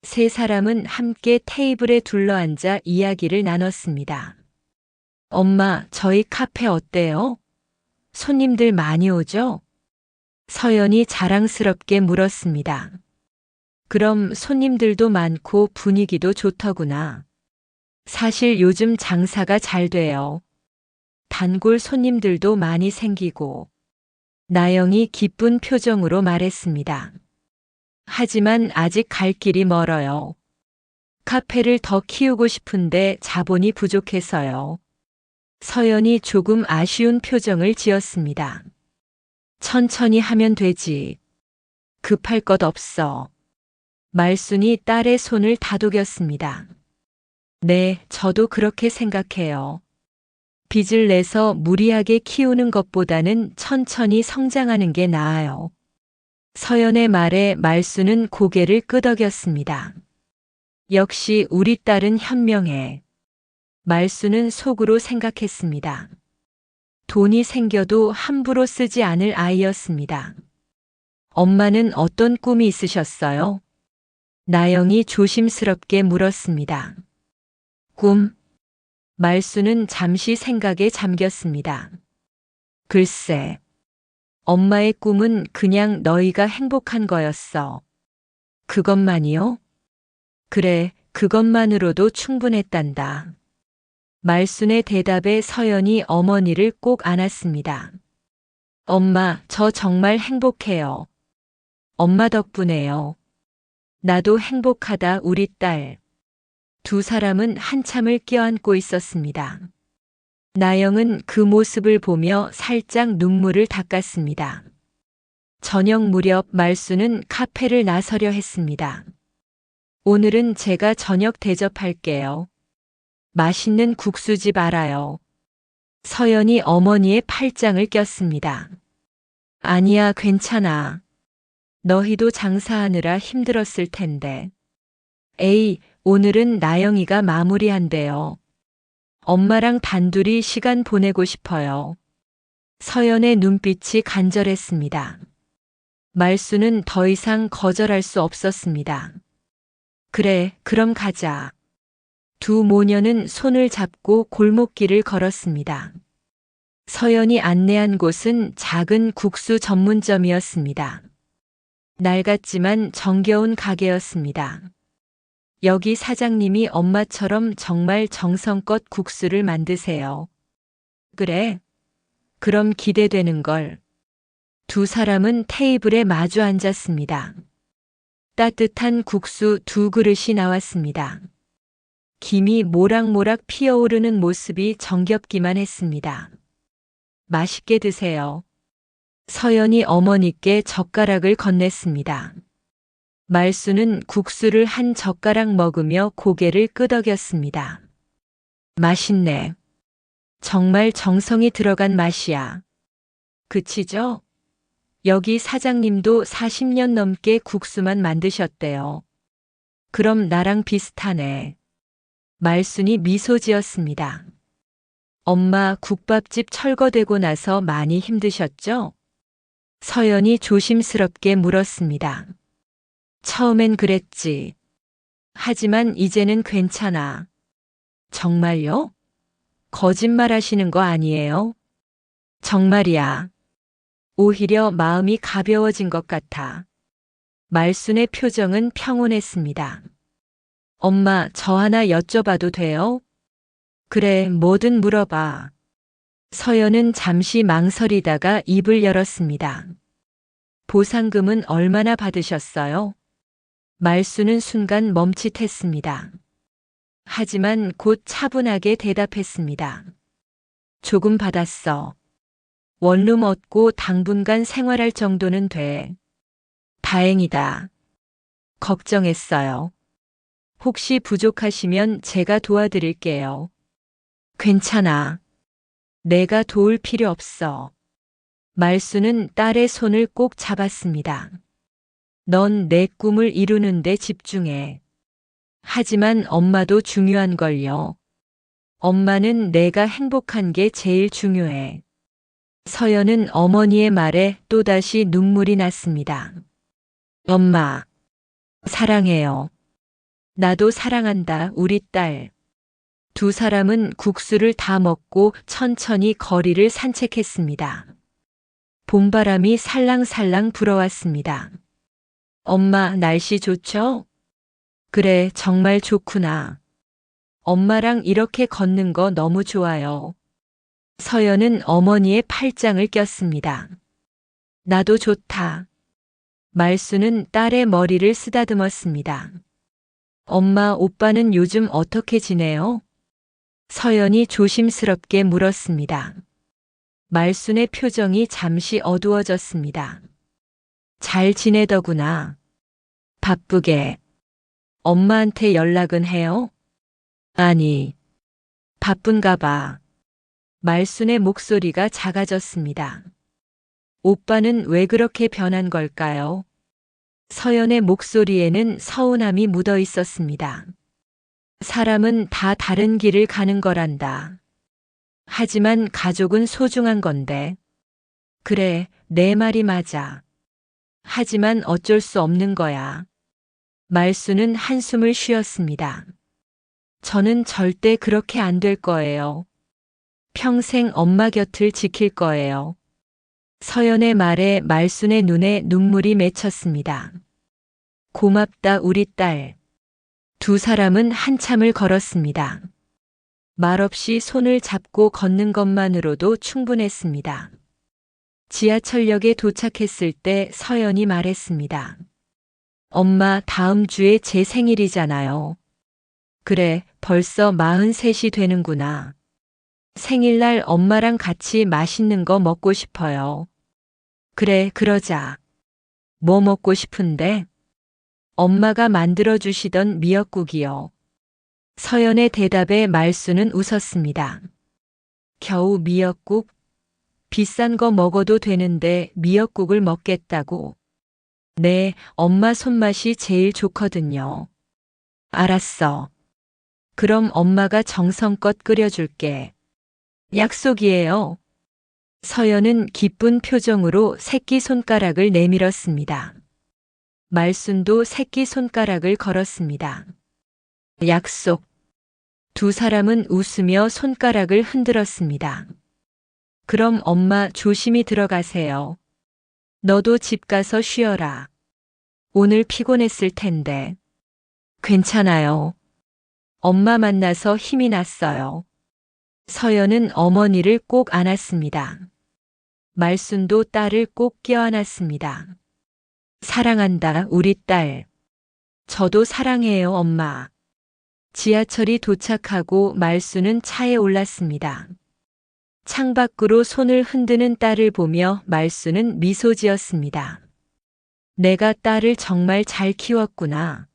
세 사람은 함께 테이블에 둘러앉아 이야기를 나눴습니다. 엄마, 저희 카페 어때요? 손님들 많이 오죠? 서연이 자랑스럽게 물었습니다. 그럼 손님들도 많고 분위기도 좋더구나. 사실 요즘 장사가 잘 돼요. 단골 손님들도 많이 생기고. 나영이 기쁜 표정으로 말했습니다. 하지만 아직 갈 길이 멀어요. 카페를 더 키우고 싶은데 자본이 부족해서요. 서연이 조금 아쉬운 표정을 지었습니다. 천천히 하면 되지. 급할 것 없어. 말순이 딸의 손을 다독였습니다. 네, 저도 그렇게 생각해요. 빚을 내서 무리하게 키우는 것보다는 천천히 성장하는 게 나아요. 서연의 말에 말순은 고개를 끄덕였습니다. 역시 우리 딸은 현명해. 말순은 속으로 생각했습니다. 돈이 생겨도 함부로 쓰지 않을 아이였습니다. 엄마는 어떤 꿈이 있으셨어요? 나영이 조심스럽게 물었습니다. 꿈? 말순은 잠시 생각에 잠겼습니다. 글쎄, 엄마의 꿈은 그냥 너희가 행복한 거였어. 그것만이요? 그래, 그것만으로도 충분했단다. 말순의 대답에 서연이 어머니를 꼭 안았습니다. 엄마, 저 정말 행복해요. 엄마 덕분에요. 나도 행복하다, 우리 딸. 두 사람은 한참을 껴안고 있었습니다. 나영은 그 모습을 보며 살짝 눈물을 닦았습니다. 저녁 무렵 말순은 카페를 나서려 했습니다. 오늘은 제가 저녁 대접할게요. 맛있는 국수집 알아요. 서연이 어머니의 팔짱을 꼈습니다. 아니야, 괜찮아. 너희도 장사하느라 힘들었을 텐데. 에이, 오늘은 나영이가 마무리한대요. 엄마랑 단둘이 시간 보내고 싶어요. 서연의 눈빛이 간절했습니다. 말순은 더 이상 거절할 수 없었습니다. 그래, 그럼 가자. 두 모녀는 손을 잡고 골목길을 걸었습니다. 서연이 안내한 곳은 작은 국수 전문점이었습니다. 낡았지만 정겨운 가게였습니다. 여기 사장님이 엄마처럼 정말 정성껏 국수를 만드세요. 그래? 그럼 기대되는걸. 두 사람은 테이블에 마주 앉았습니다. 따뜻한 국수 두 그릇이 나왔습니다. 김이 모락모락 피어오르는 모습이 정겹기만 했습니다. 맛있게 드세요. 서연이 어머니께 젓가락을 건넸습니다. 말순은 국수를 한 젓가락 먹으며 고개를 끄덕였습니다. 맛있네. 정말 정성이 들어간 맛이야. 그치죠? 여기 사장님도 40년 넘게 국수만 만드셨대요. 그럼 나랑 비슷하네. 말순이 미소 지었습니다. 엄마 국밥집 철거되고 나서 많이 힘드셨죠? 서연이 조심스럽게 물었습니다. 처음엔 그랬지. 하지만 이제는 괜찮아. 정말요? 거짓말 하시는 거 아니에요? 정말이야. 오히려 마음이 가벼워진 것 같아. 말순의 표정은 평온했습니다. 엄마, 저 하나 여쭤봐도 돼요? 그래, 뭐든 물어봐. 서연은 잠시 망설이다가 입을 열었습니다. 보상금은 얼마나 받으셨어요? 말수는 순간 멈칫했습니다. 하지만 곧 차분하게 대답했습니다. 조금 받았어. 원룸 얻고 당분간 생활할 정도는 돼. 다행이다. 걱정했어요. 혹시 부족하시면 제가 도와드릴게요. 괜찮아. 내가 도울 필요 없어. 말수는 딸의 손을 꼭 잡았습니다. 넌 내 꿈을 이루는데 집중해. 하지만 엄마도 중요한 걸요. 엄마는 내가 행복한 게 제일 중요해. 서연은 어머니의 말에 또다시 눈물이 났습니다. 엄마, 사랑해요. 나도 사랑한다, 우리 딸. 두 사람은 국수를 다 먹고 천천히 거리를 산책했습니다. 봄바람이 살랑살랑 불어왔습니다. 엄마, 날씨 좋죠? 그래, 정말 좋구나. 엄마랑 이렇게 걷는 거 너무 좋아요. 서연은 어머니의 팔짱을 꼈습니다. 나도 좋다. 말수는 딸의 머리를 쓰다듬었습니다. 엄마, 오빠는 요즘 어떻게 지내요? 서연이 조심스럽게 물었습니다. 말순의 표정이 잠시 어두워졌습니다. 잘 지내더구나. 바쁘게. 엄마한테 연락은 해요? 아니, 바쁜가 봐. 말순의 목소리가 작아졌습니다. 오빠는 왜 그렇게 변한 걸까요? 서연의 목소리에는 서운함이 묻어 있었습니다. 사람은 다 다른 길을 가는 거란다. 하지만 가족은 소중한 건데. 그래, 내 말이 맞아. 하지만 어쩔 수 없는 거야. 말수는 한숨을 쉬었습니다. 저는 절대 그렇게 안 될 거예요. 평생 엄마 곁을 지킬 거예요. 서연의 말에 말순의 눈에 눈물이 맺혔습니다. 고맙다, 우리 딸. 두 사람은 한참을 걸었습니다. 말없이 손을 잡고 걷는 것만으로도 충분했습니다. 지하철역에 도착했을 때 서연이 말했습니다. 엄마, 다음 주에 제 생일이잖아요. 그래, 벌써 43이 되는구나. 생일날 엄마랑 같이 맛있는 거 먹고 싶어요. 그래, 그러자. 뭐 먹고 싶은데? 엄마가 만들어주시던 미역국이요. 서연의 대답에 말수는 웃었습니다. 겨우 미역국? 비싼 거 먹어도 되는데 미역국을 먹겠다고. 네, 엄마 손맛이 제일 좋거든요. 알았어. 그럼 엄마가 정성껏 끓여줄게. 약속이에요. 서연은 기쁜 표정으로 새끼손가락을 내밀었습니다. 말순도 새끼손가락을 걸었습니다. 약속. 두 사람은 웃으며 손가락을 흔들었습니다. 그럼 엄마 조심히 들어가세요. 너도 집 가서 쉬어라. 오늘 피곤했을 텐데. 괜찮아요. 엄마 만나서 힘이 났어요. 서연은 어머니를 꼭 안았습니다. 말순도 딸을 꼭 껴안았습니다. 사랑한다, 우리 딸. 저도 사랑해요, 엄마. 지하철이 도착하고 말순은 차에 올랐습니다. 창밖으로 손을 흔드는 딸을 보며 말순은 미소 지었습니다. 내가 딸을 정말 잘 키웠구나.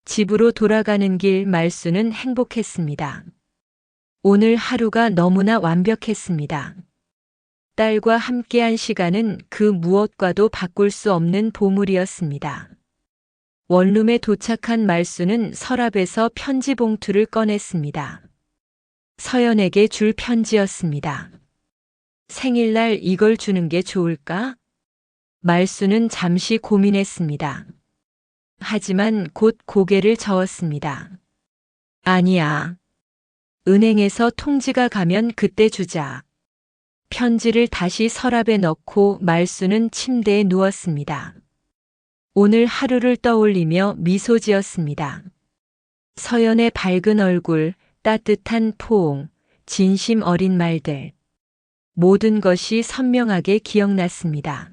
집으로 돌아가는 길 말순은 행복했습니다. 오늘 하루가 너무나 완벽했습니다. 딸과 함께한 시간은 그 무엇과도 바꿀 수 없는 보물이었습니다. 원룸에 도착한 말수는 서랍에서 편지 봉투를 꺼냈습니다. 서연에게 줄 편지였습니다. 생일날 이걸 주는 게 좋을까? 말수는 잠시 고민했습니다. 하지만 곧 고개를 저었습니다. 아니야. 은행에서 통지가 가면 그때 주자. 편지를 다시 서랍에 넣고 말수는 침대에 누웠습니다. 오늘 하루를 떠올리며 미소 지었습니다. 서연의 밝은 얼굴, 따뜻한 포옹, 진심 어린 말들. 모든 것이 선명하게 기억났습니다.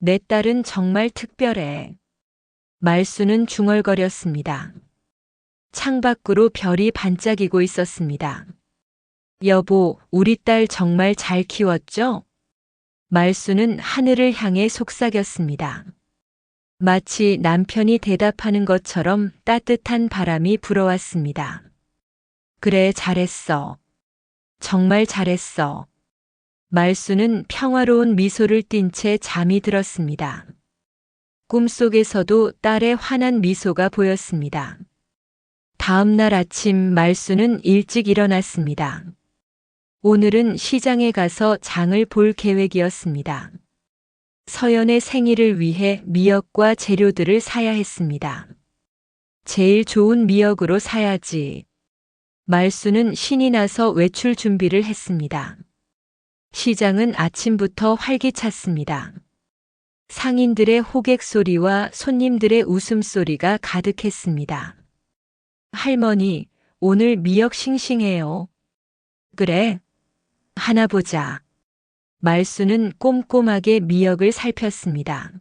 내 딸은 정말 특별해. 말수는 중얼거렸습니다. 창밖으로 별이 반짝이고 있었습니다. 여보, 우리 딸 정말 잘 키웠죠? 말수는 하늘을 향해 속삭였습니다. 마치 남편이 대답하는 것처럼 따뜻한 바람이 불어왔습니다. 그래, 잘했어. 정말 잘했어. 말수는 평화로운 미소를 띤 채 잠이 들었습니다. 꿈속에서도 딸의 환한 미소가 보였습니다. 다음 날 아침 말수는 일찍 일어났습니다. 오늘은 시장에 가서 장을 볼 계획이었습니다. 서연의 생일을 위해 미역과 재료들을 사야 했습니다. 제일 좋은 미역으로 사야지. 말수는 신이 나서 외출 준비를 했습니다. 시장은 아침부터 활기찼습니다. 상인들의 호객 소리와 손님들의 웃음소리가 가득했습니다. 할머니, 오늘 미역 싱싱해요. 그래? 하나 보자. 말수는 꼼꼼하게 미역을 살폈습니다.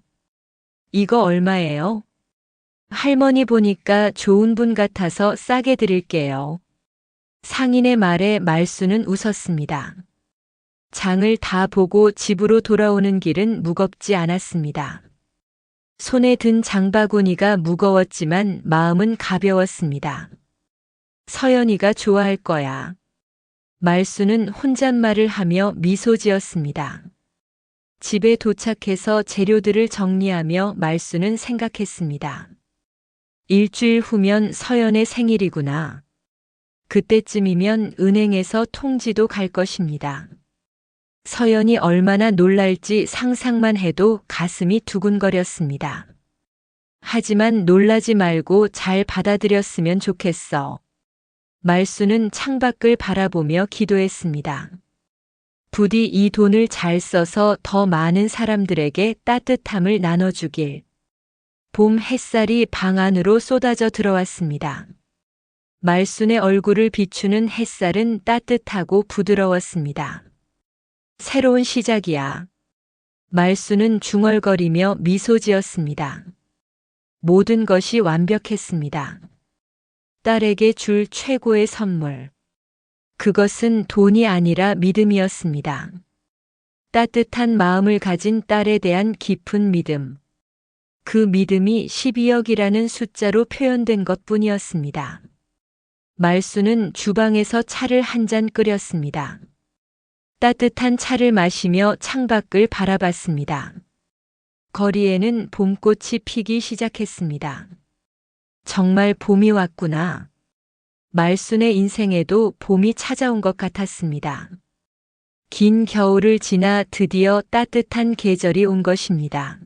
이거 얼마예요? 할머니 보니까 좋은 분 같아서 싸게 드릴게요. 상인의 말에 말수는 웃었습니다. 장을 다 보고 집으로 돌아오는 길은 무겁지 않았습니다. 손에 든 장바구니가 무거웠지만 마음은 가벼웠습니다. 서연이가 좋아할 거야. 말수는 혼잣말을 하며 미소 지었습니다. 집에 도착해서 재료들을 정리하며 말수는 생각했습니다. 일주일 후면 서연의 생일이구나. 그때쯤이면 은행에서 통지도 갈 것입니다. 서연이 얼마나 놀랄지 상상만 해도 가슴이 두근거렸습니다. 하지만 놀라지 말고 잘 받아들였으면 좋겠어. 말수는 창밖을 바라보며 기도했습니다. 부디 이 돈을 잘 써서 더 많은 사람들에게 따뜻함을 나눠주길. 봄 햇살이 방 안으로 쏟아져 들어왔습니다. 말순의 얼굴을 비추는 햇살은 따뜻하고 부드러웠습니다. 새로운 시작이야. 말수는 중얼거리며 미소 지었습니다. 모든 것이 완벽했습니다. 딸에게 줄 최고의 선물. 그것은 돈이 아니라 믿음이었습니다. 따뜻한 마음을 가진 딸에 대한 깊은 믿음. 그 믿음이 12억이라는 숫자로 표현된 것뿐이었습니다. 말수는 주방에서 차를 한 잔 끓였습니다. 따뜻한 차를 마시며 창밖을 바라봤습니다. 거리에는 봄꽃이 피기 시작했습니다. 정말 봄이 왔구나. 말순의 인생에도 봄이 찾아온 것 같았습니다. 긴 겨울을 지나 드디어 따뜻한 계절이 온 것입니다.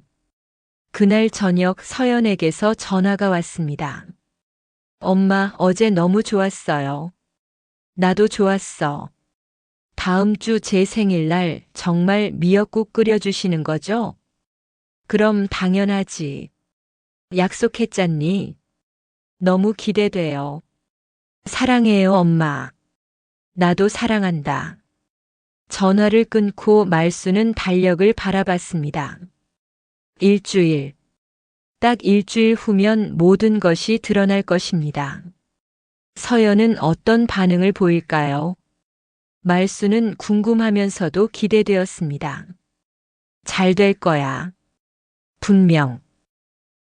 그날 저녁 서연에게서 전화가 왔습니다. 엄마, 어제 너무 좋았어요. 나도 좋았어. 다음 주 제 생일날 정말 미역국 끓여주시는 거죠? 그럼 당연하지. 약속했잖니. 너무 기대돼요. 사랑해요, 엄마. 나도 사랑한다. 전화를 끊고 말수는 달력을 바라봤습니다. 일주일. 딱 일주일 후면 모든 것이 드러날 것입니다. 서연은 어떤 반응을 보일까요? 말수는 궁금하면서도 기대되었습니다. 잘 될 거야. 분명.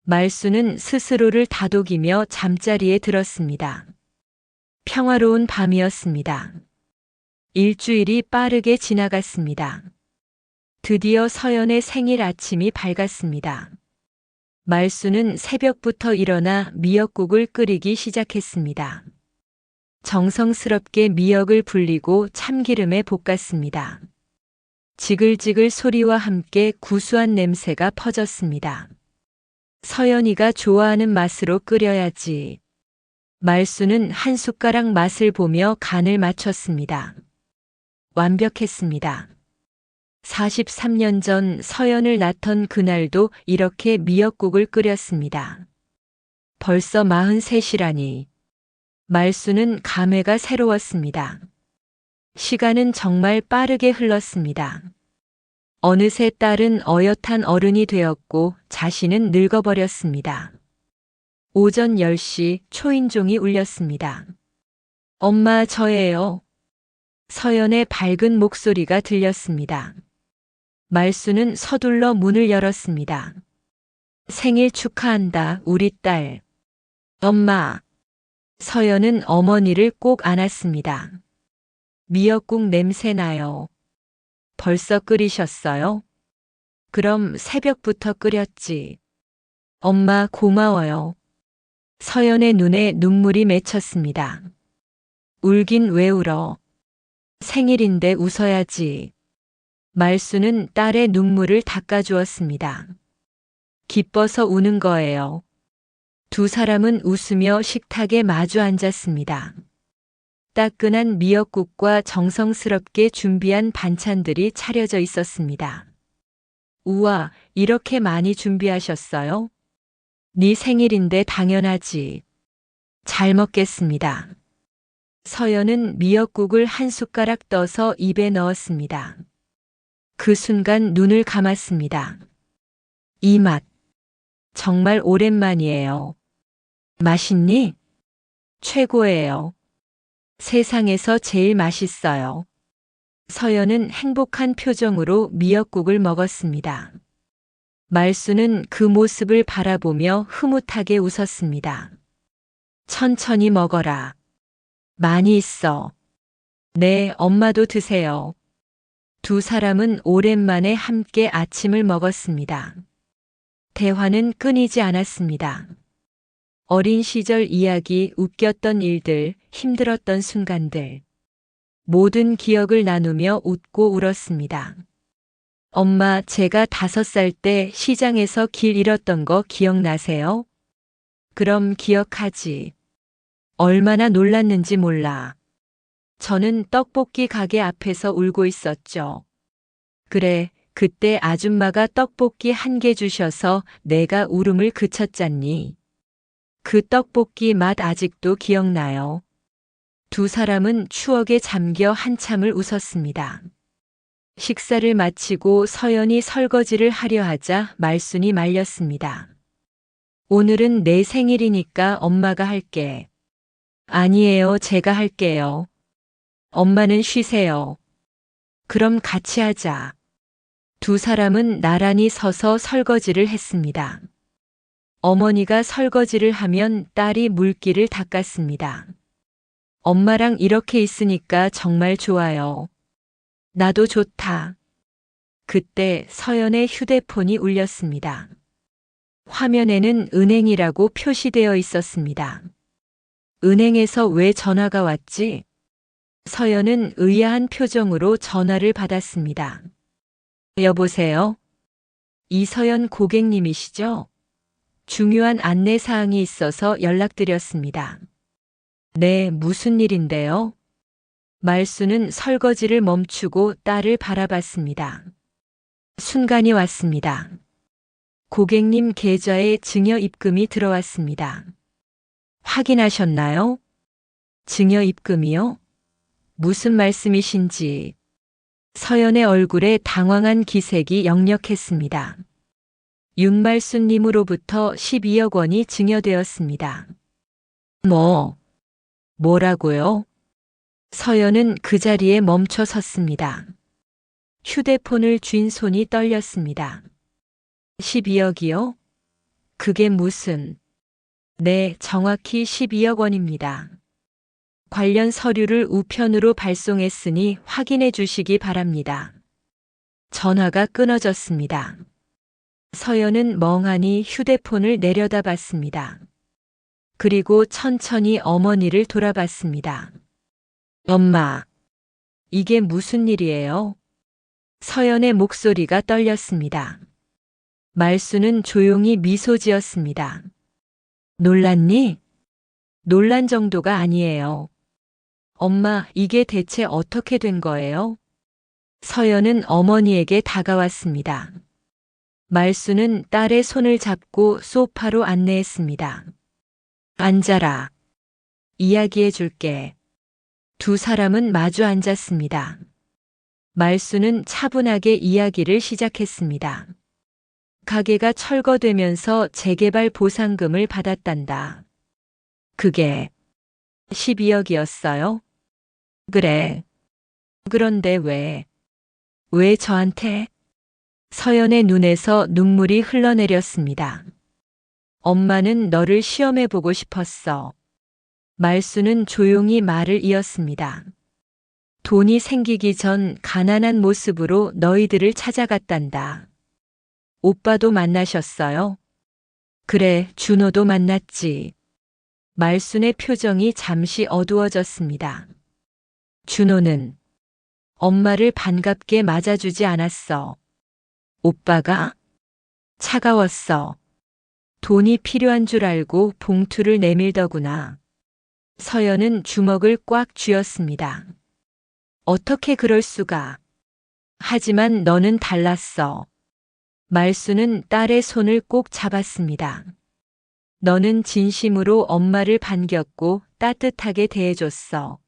말수는 스스로를 다독이며 잠자리에 들었습니다. 평화로운 밤이었습니다. 일주일이 빠르게 지나갔습니다. 드디어 서연의 생일 아침이 밝았습니다. 말수는 새벽부터 일어나 미역국을 끓이기 시작했습니다. 정성스럽게 미역을 불리고 참기름에 볶았습니다. 지글지글 소리와 함께 구수한 냄새가 퍼졌습니다. 서연이가 좋아하는 맛으로 끓여야지. 말수는 한 숟가락 맛을 보며 간을 맞췄습니다. 완벽했습니다. 43년 전 서연을 낳던 그날도 이렇게 미역국을 끓였습니다. 벌써 43이라니. 말수는 감회가 새로웠습니다. 시간은 정말 빠르게 흘렀습니다. 어느새 딸은 어엿한 어른이 되었고 자신은 늙어버렸습니다. 오전 10시 초인종이 울렸습니다. 엄마, 저예요. 서연의 밝은 목소리가 들렸습니다. 말수는 서둘러 문을 열었습니다. 생일 축하한다, 우리 딸. 엄마. 서연은 어머니를 꼭 안았습니다. 미역국 냄새 나요. 벌써 끓이셨어요? 그럼 새벽부터 끓였지. 엄마, 고마워요. 서연의 눈에 눈물이 맺혔습니다. 울긴 왜 울어? 생일인데 웃어야지. 말수는 딸의 눈물을 닦아주었습니다. 기뻐서 우는 거예요. 두 사람은 웃으며 식탁에 마주 앉았습니다. 따끈한 미역국과 정성스럽게 준비한 반찬들이 차려져 있었습니다. 우와, 이렇게 많이 준비하셨어요? 네 생일인데 당연하지. 잘 먹겠습니다. 서연은 미역국을 한 숟가락 떠서 입에 넣었습니다. 그 순간 눈을 감았습니다. 이 맛, 정말 오랜만이에요. 맛있니? 최고예요. 세상에서 제일 맛있어요. 서연은 행복한 표정으로 미역국을 먹었습니다. 말수는 그 모습을 바라보며 흐뭇하게 웃었습니다. 천천히 먹어라. 많이 있어. 네, 엄마도 드세요. 두 사람은 오랜만에 함께 아침을 먹었습니다. 대화는 끊이지 않았습니다. 어린 시절 이야기, 웃겼던 일들, 힘들었던 순간들. 모든 기억을 나누며 웃고 울었습니다. 엄마, 제가 5살 때 시장에서 길 잃었던 거 기억나세요? 그럼 기억하지. 얼마나 놀랐는지 몰라. 저는 떡볶이 가게 앞에서 울고 있었죠. 그래, 그때 아줌마가 떡볶이 1개 주셔서 내가 울음을 그쳤잖니. 그 떡볶이 맛 아직도 기억나요. 두 사람은 추억에 잠겨 한참을 웃었습니다. 식사를 마치고 서연이 설거지를 하려 하자 말순이 말렸습니다. 오늘은 내 생일이니까 엄마가 할게. 아니에요, 제가 할게요. 엄마는 쉬세요. 그럼 같이 하자. 두 사람은 나란히 서서 설거지를 했습니다. 어머니가 설거지를 하면 딸이 물기를 닦았습니다. 엄마랑 이렇게 있으니까 정말 좋아요. 나도 좋다. 그때 서연의 휴대폰이 울렸습니다. 화면에는 은행이라고 표시되어 있었습니다. 은행에서 왜 전화가 왔지? 서연은 의아한 표정으로 전화를 받았습니다. 여보세요? 이서연 고객님이시죠? 중요한 안내사항이 있어서 연락드렸습니다. 네, 무슨 일인데요? 말수는 설거지를 멈추고 딸을 바라봤습니다. 순간이 왔습니다. 고객님 계좌에 증여 입금이 들어왔습니다. 확인하셨나요? 증여 입금이요? 무슨 말씀이신지. 서연의 얼굴에 당황한 기색이 역력했습니다. 윤말순님으로부터 12억 원이 증여되었습니다. 뭐라고요? 서연은 그 자리에 멈춰 섰습니다. 휴대폰을 쥔 손이 떨렸습니다. 12억이요? 그게 무슨... 네, 정확히 12억 원입니다. 관련 서류를 우편으로 발송했으니 확인해 주시기 바랍니다. 전화가 끊어졌습니다. 서연은 멍하니 휴대폰을 내려다봤습니다. 그리고 천천히 어머니를 돌아봤습니다. 엄마, 이게 무슨 일이에요? 서연의 목소리가 떨렸습니다. 말수는 조용히 미소 지었습니다. 놀랐니? 놀란 정도가 아니에요. 엄마, 이게 대체 어떻게 된 거예요? 서연은 어머니에게 다가왔습니다. 말수는 딸의 손을 잡고 소파로 안내했습니다. 앉아라. 이야기해 줄게. 두 사람은 마주 앉았습니다. 말수는 차분하게 이야기를 시작했습니다. 가게가 철거되면서 재개발 보상금을 받았단다. 그게 12억이었어요? 그래. 그런데 왜 저한테? 서연의 눈에서 눈물이 흘러내렸습니다. 엄마는 너를 시험해보고 싶었어. 말수는 조용히 말을 이었습니다. 돈이 생기기 전 가난한 모습으로 너희들을 찾아갔단다. 오빠도 만나셨어요? 그래, 준호도 만났지. 말순의 표정이 잠시 어두워졌습니다. 준호는 엄마를 반갑게 맞아주지 않았어. 오빠가 차가웠어. 돈이 필요한 줄 알고 봉투를 내밀더구나. 서연은 주먹을 꽉 쥐었습니다. 어떻게 그럴 수가. 하지만 너는 달랐어. 말수는 딸의 손을 꼭 잡았습니다. 너는 진심으로 엄마를 반겼고 따뜻하게 대해줬어.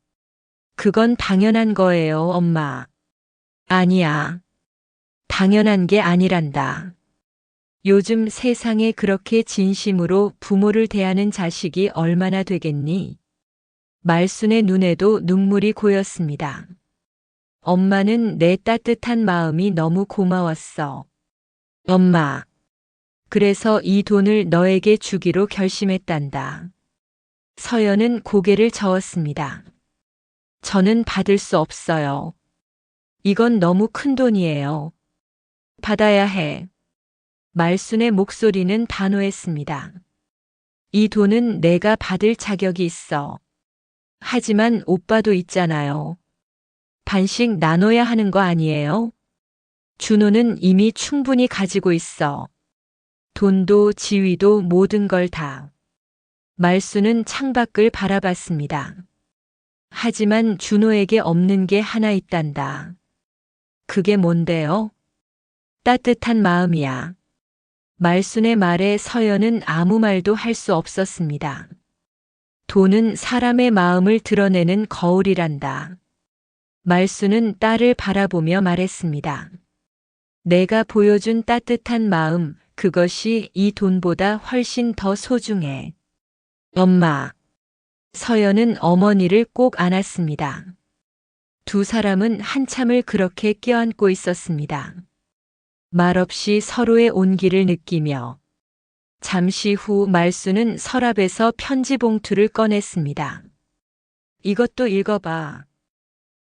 그건 당연한 거예요, 엄마. 아니야. 당연한 게 아니란다. 요즘 세상에 그렇게 진심으로 부모를 대하는 자식이 얼마나 되겠니? 말순의 눈에도 눈물이 고였습니다. 엄마는 내 따뜻한 마음이 너무 고마웠어. 엄마. 그래서 이 돈을 너에게 주기로 결심했단다. 서연은 고개를 저었습니다. 저는 받을 수 없어요. 이건 너무 큰 돈이에요. 받아야 해. 말순의 목소리는 단호했습니다. 이 돈은 내가 받을 자격이 있어. 하지만 오빠도 있잖아요. 반씩 나눠야 하는 거 아니에요? 준호는 이미 충분히 가지고 있어. 돈도 지위도 모든 걸 다. 말수는 창밖을 바라봤습니다. 하지만 준호에게 없는 게 하나 있단다. 그게 뭔데요? 따뜻한 마음이야. 말순의 말에 서연은 아무 말도 할 수 없었습니다. 돈은 사람의 마음을 드러내는 거울이란다. 말수는 딸을 바라보며 말했습니다. 내가 보여준 따뜻한 마음, 그것이 이 돈보다 훨씬 더 소중해. 엄마. 서연은 어머니를 꼭 안았습니다. 두 사람은 한참을 그렇게 껴안고 있었습니다. 말없이 서로의 온기를 느끼며 잠시 후 말수는 서랍에서 편지 봉투를 꺼냈습니다. 이것도 읽어봐.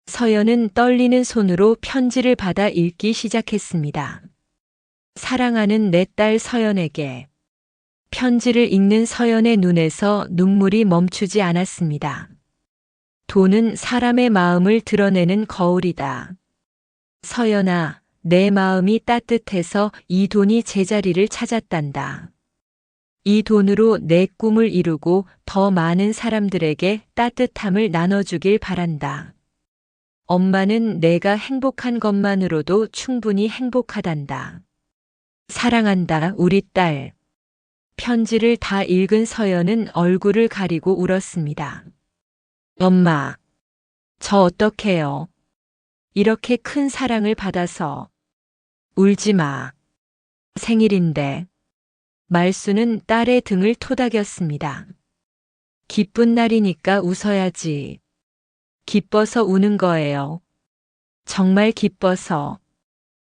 서연은 떨리는 손으로 편지를 받아 읽기 시작했습니다. 사랑하는 내 딸 서연에게. 편지를 읽는 서연의 눈에서 눈물이 멈추지 않았습니다. 돈은 사람의 마음을 드러내는 거울이다. 서연아, 내 마음이 따뜻해서 이 돈이 제자리를 찾았단다. 이 돈으로 내 꿈을 이루고 더 많은 사람들에게 따뜻함을 나눠주길 바란다. 엄마는 내가 행복한 것만으로도 충분히 행복하단다. 사랑한다, 우리 딸. 편지를 다 읽은 서연은 얼굴을 가리고 울었습니다. 엄마, 저 어떡해요? 이렇게 큰 사랑을 받아서. 울지 마. 생일인데. 말수는 딸의 등을 토닥였습니다. 기쁜 날이니까 웃어야지. 기뻐서 우는 거예요. 정말 기뻐서.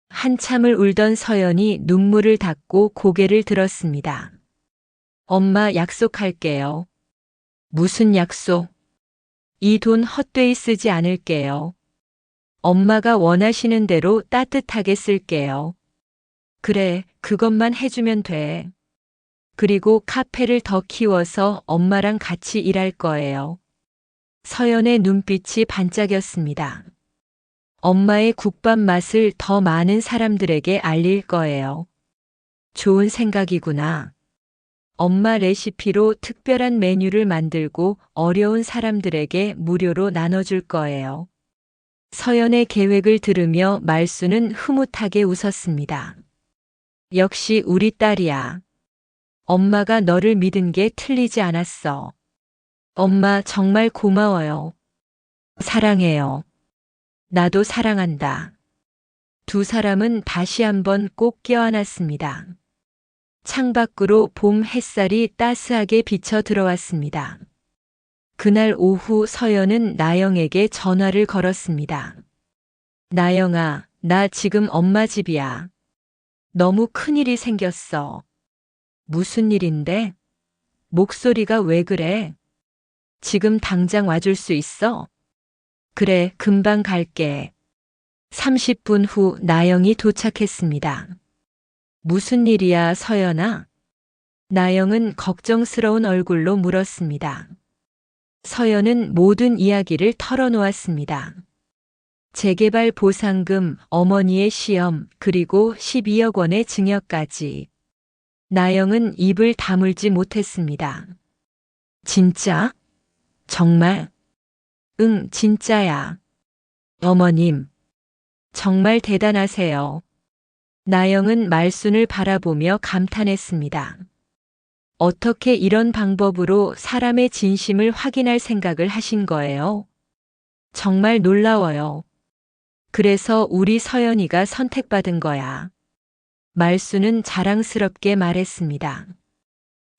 한참을 울던 서연이 눈물을 닦고 고개를 들었습니다. 엄마 약속할게요. 무슨 약속? 이 돈 헛되이 쓰지 않을게요. 엄마가 원하시는 대로 따뜻하게 쓸게요. 그래, 그것만 해주면 돼. 그리고 카페를 더 키워서 엄마랑 같이 일할 거예요. 서연의 눈빛이 반짝였습니다. 엄마의 국밥 맛을 더 많은 사람들에게 알릴 거예요. 좋은 생각이구나. 엄마 레시피로 특별한 메뉴를 만들고 어려운 사람들에게 무료로 나눠줄 거예요. 서연의 계획을 들으며 말수는 흐뭇하게 웃었습니다. 역시 우리 딸이야. 엄마가 너를 믿은 게 틀리지 않았어. 엄마 정말 고마워요. 사랑해요. 나도 사랑한다. 두 사람은 다시 한번 꼭 껴안았습니다. 창밖으로 봄 햇살이 따스하게 비쳐 들어왔습니다. 그날 오후 서연은 나영에게 전화를 걸었습니다. 나영아, 나 지금 엄마 집이야. 너무 큰일이 생겼어. 무슨 일인데? 목소리가 왜 그래? 지금 당장 와줄 수 있어? 그래, 금방 갈게. 30분 후 나영이 도착했습니다. 무슨 일이야, 서연아? 나영은 걱정스러운 얼굴로 물었습니다. 서연은 모든 이야기를 털어놓았습니다. 재개발 보상금, 어머니의 시험, 그리고 12억 원의 증여까지. 나영은 입을 다물지 못했습니다. 진짜? 정말? 응, 진짜야. 어머님, 정말 대단하세요. 나영은 말순을 바라보며 감탄했습니다. 어떻게 이런 방법으로 사람의 진심을 확인할 생각을 하신 거예요? 정말 놀라워요. 그래서 우리 서연이가 선택받은 거야. 말순은 자랑스럽게 말했습니다.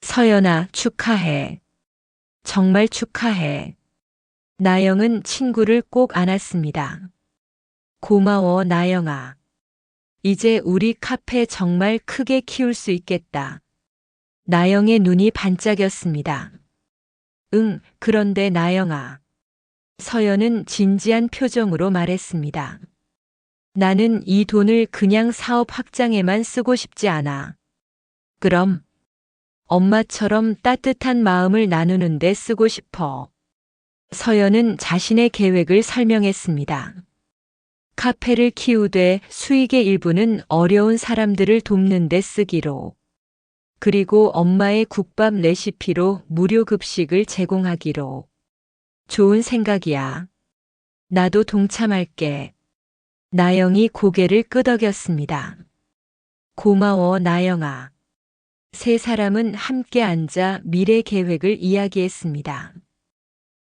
서연아, 축하해. 정말 축하해. 나영은 친구를 꼭 안았습니다. 고마워, 나영아. 이제 우리 카페 정말 크게 키울 수 있겠다. 나영의 눈이 반짝였습니다. 응, 그런데 나영아. 서연은 진지한 표정으로 말했습니다. 나는 이 돈을 그냥 사업 확장에만 쓰고 싶지 않아. 그럼 엄마처럼 따뜻한 마음을 나누는 데 쓰고 싶어. 서연은 자신의 계획을 설명했습니다. 카페를 키우되 수익의 일부는 어려운 사람들을 돕는 데 쓰기로. 그리고 엄마의 국밥 레시피로 무료 급식을 제공하기로. 좋은 생각이야. 나도 동참할게. 나영이 고개를 끄덕였습니다. 고마워, 나영아. 세 사람은 함께 앉아 미래 계획을 이야기했습니다.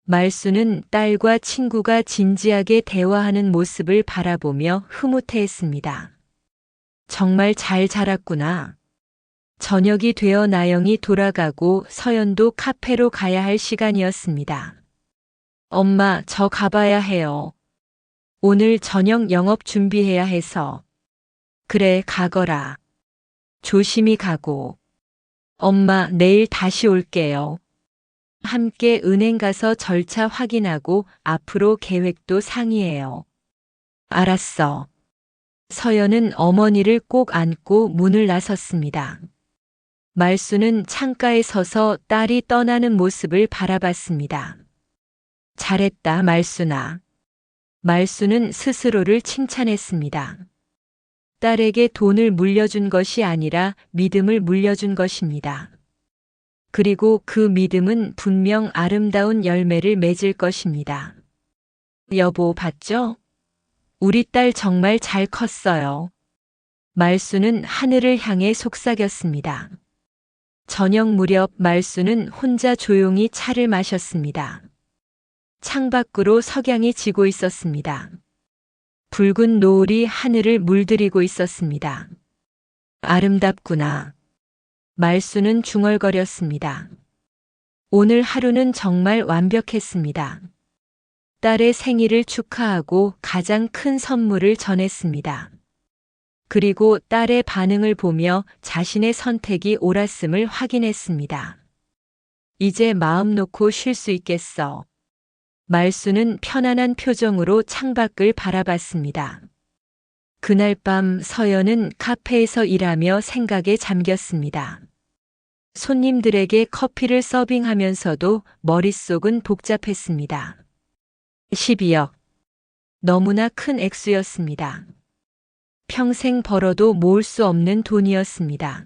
말순은 딸과 친구가 진지하게 대화하는 모습을 바라보며 흐뭇해했습니다. 정말 잘 자랐구나. 저녁이 되어 나영이 돌아가고 서연도 카페로 가야 할 시간이었습니다. 엄마, 저 가봐야 해요. 오늘 저녁 영업 준비해야 해서. 그래, 가거라. 조심히 가고. 엄마, 내일 다시 올게요. 함께 은행 가서 절차 확인하고 앞으로 계획도 상의해요. 알았어. 서연은 어머니를 꼭 안고 문을 나섰습니다. 말순은 창가에 서서 딸이 떠나는 모습을 바라봤습니다. 잘했다, 말순아. 말순은 스스로를 칭찬했습니다. 딸에게 돈을 물려준 것이 아니라 믿음을 물려준 것입니다. 그리고 그 믿음은 분명 아름다운 열매를 맺을 것입니다. 여보, 봤죠? 우리 딸 정말 잘 컸어요. 말순은 하늘을 향해 속삭였습니다. 저녁 무렵 말순은 혼자 조용히 차를 마셨습니다. 창밖으로 석양이 지고 있었습니다. 붉은 노을이 하늘을 물들이고 있었습니다. 아름답구나. 말순은 중얼거렸습니다. 오늘 하루는 정말 완벽했습니다. 딸의 생일을 축하하고 가장 큰 선물을 전했습니다. 그리고 딸의 반응을 보며 자신의 선택이 옳았음을 확인했습니다. 이제 마음 놓고 쉴 수 있겠어. 말순은 편안한 표정으로 창밖을 바라봤습니다. 그날 밤 서연은 카페에서 일하며 생각에 잠겼습니다. 손님들에게 커피를 서빙하면서도 머릿속은 복잡했습니다. 12억. 너무나 큰 액수였습니다. 평생 벌어도 모을 수 없는 돈이었습니다.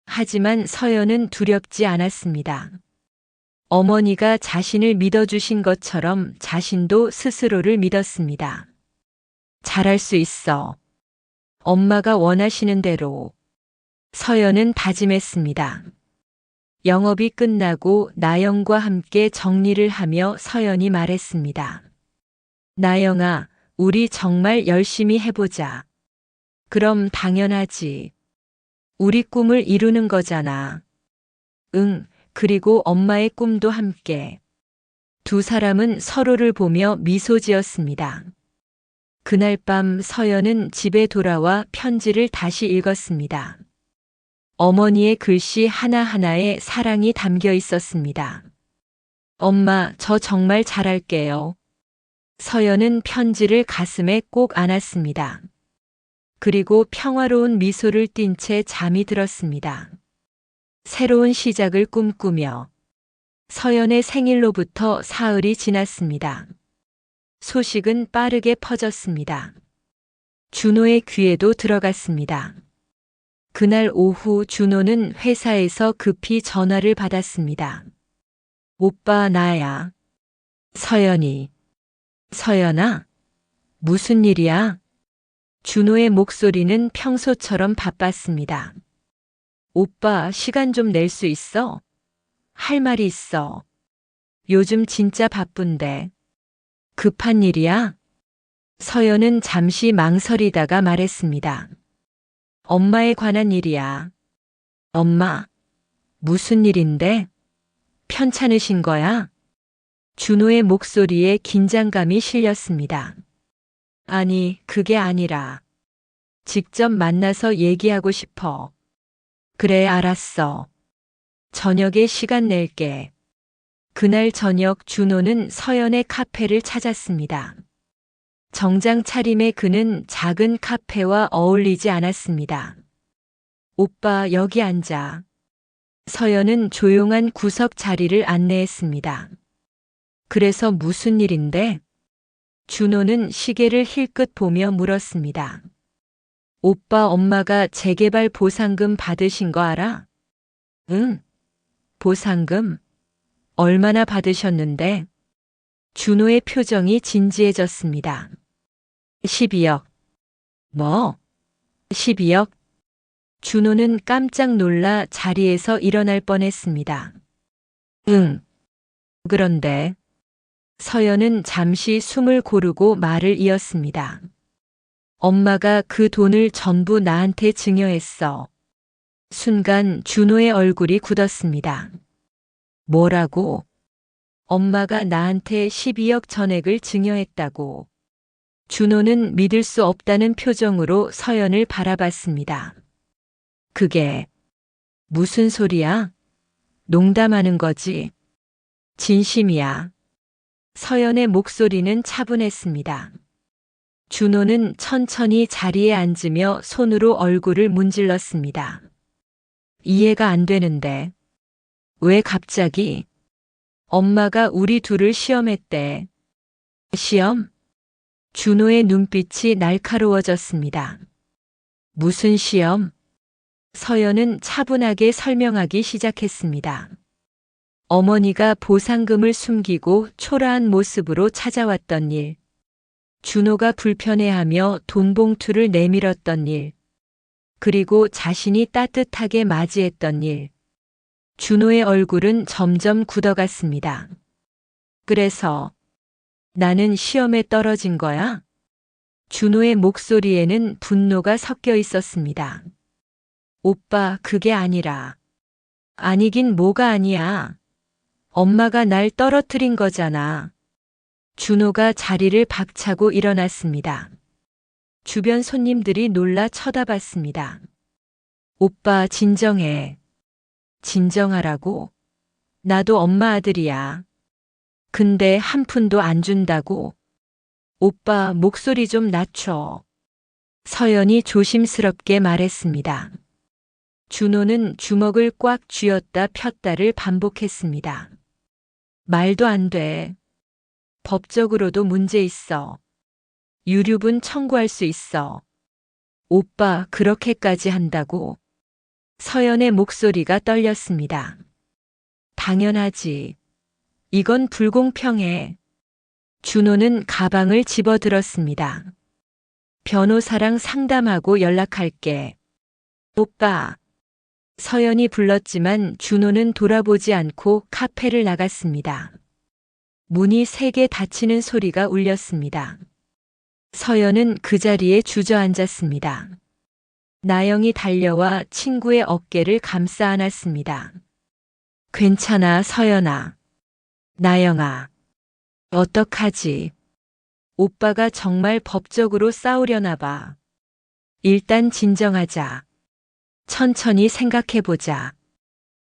하지만 서연은 두렵지 않았습니다. 어머니가 자신을 믿어주신 것처럼 자신도 스스로를 믿었습니다. 잘할 수 있어. 엄마가 원하시는 대로. 서연은 다짐했습니다. 영업이 끝나고 나영과 함께 정리를 하며 서연이 말했습니다. 나영아, 우리 정말 열심히 해보자. 그럼 당연하지. 우리 꿈을 이루는 거잖아. 응, 그리고 엄마의 꿈도 함께. 두 사람은 서로를 보며 미소 지었습니다. 그날 밤 서연은 집에 돌아와 편지를 다시 읽었습니다. 어머니의 글씨 하나하나에 사랑이 담겨 있었습니다. 엄마, 저 정말 잘할게요. 서연은 편지를 가슴에 꼭 안았습니다. 그리고 평화로운 미소를 띤 채 잠이 들었습니다. 새로운 시작을 꿈꾸며 서연의 생일로부터 사흘이 지났습니다. 소식은 빠르게 퍼졌습니다. 준호의 귀에도 들어갔습니다. 그날 오후 준호는 회사에서 급히 전화를 받았습니다. 오빠, 나야. 서연이. 서연아? 무슨 일이야? 준호의 목소리는 평소처럼 바빴습니다. 오빠, 시간 좀 낼 수 있어? 할 말이 있어. 요즘 진짜 바쁜데. 급한 일이야? 서연은 잠시 망설이다가 말했습니다. 엄마에 관한 일이야. 엄마, 무슨 일인데? 편찮으신 거야? 준호의 목소리에 긴장감이 실렸습니다. 아니, 그게 아니라. 직접 만나서 얘기하고 싶어. 그래, 알았어. 저녁에 시간 낼게. 그날 저녁 준호는 서연의 카페를 찾았습니다. 정장 차림의 그는 작은 카페와 어울리지 않았습니다. 오빠, 여기 앉아. 서연은 조용한 구석 자리를 안내했습니다. 그래서 무슨 일인데? 준호는 시계를 힐끗 보며 물었습니다. 오빠, 엄마가 재개발 보상금 받으신 거 알아? 응. 보상금? 얼마나 받으셨는데? 준호의 표정이 진지해졌습니다. 12억. 뭐? 12억? 준호는 깜짝 놀라 자리에서 일어날 뻔했습니다. 응. 그런데 서연은 잠시 숨을 고르고 말을 이었습니다. 엄마가 그 돈을 전부 나한테 증여했어. 순간 준호의 얼굴이 굳었습니다. 뭐라고? 엄마가 나한테 12억 전액을 증여했다고. 준호는 믿을 수 없다는 표정으로 서연을 바라봤습니다. 그게 무슨 소리야? 농담하는 거지? 진심이야. 서연의 목소리는 차분했습니다. 준호는 천천히 자리에 앉으며 손으로 얼굴을 문질렀습니다. 이해가 안 되는데. 왜 갑자기? 엄마가 우리 둘을 시험했대. 시험? 준호의 눈빛이 날카로워졌습니다. 무슨 시험? 서연은 차분하게 설명하기 시작했습니다. 어머니가 보상금을 숨기고 초라한 모습으로 찾아왔던 일. 준호가 불편해하며 돈 봉투를 내밀었던 일. 그리고 자신이 따뜻하게 맞이했던 일. 준호의 얼굴은 점점 굳어갔습니다. 그래서 나는 시험에 떨어진 거야? 준호의 목소리에는 분노가 섞여 있었습니다. 오빠, 그게 아니라. 아니긴 뭐가 아니야. 엄마가 날 떨어뜨린 거잖아. 준호가 자리를 박차고 일어났습니다. 주변 손님들이 놀라 쳐다봤습니다. 오빠, 진정해. 진정하라고? 나도 엄마 아들이야. 근데 한 푼도 안 준다고? 오빠, 목소리 좀 낮춰. 서연이 조심스럽게 말했습니다. 준호는 주먹을 꽉 쥐었다 폈다를 반복했습니다. 말도 안 돼. 법적으로도 문제 있어. 유류분 청구할 수 있어. 오빠, 그렇게까지 한다고? 서연의 목소리가 떨렸습니다. 당연하지. 이건 불공평해. 준호는 가방을 집어들었습니다. 변호사랑 상담하고 연락할게. 오빠. 서연이 불렀지만 준호는 돌아보지 않고 카페를 나갔습니다. 문이 세게 닫히는 소리가 울렸습니다. 서연은 그 자리에 주저앉았습니다. 나영이 달려와 친구의 어깨를 감싸 안았습니다. 괜찮아, 서연아. 나영아. 어떡하지? 오빠가 정말 법적으로 싸우려나 봐. 일단 진정하자. 천천히 생각해보자.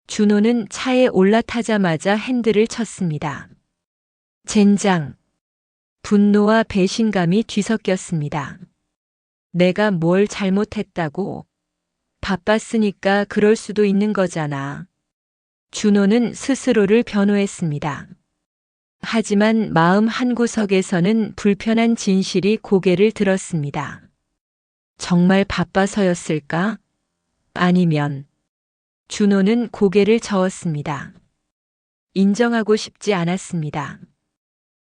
준호는 차에 올라타자마자 핸들을 쳤습니다. 젠장. 분노와 배신감이 뒤섞였습니다. 내가 뭘 잘못했다고? 바빴으니까 그럴 수도 있는 거잖아. 준호는 스스로를 변호했습니다. 하지만 마음 한구석에서는 불편한 진실이 고개를 들었습니다. 정말 바빠서였을까? 아니면 준호는 고개를 저었습니다. 인정하고 싶지 않았습니다.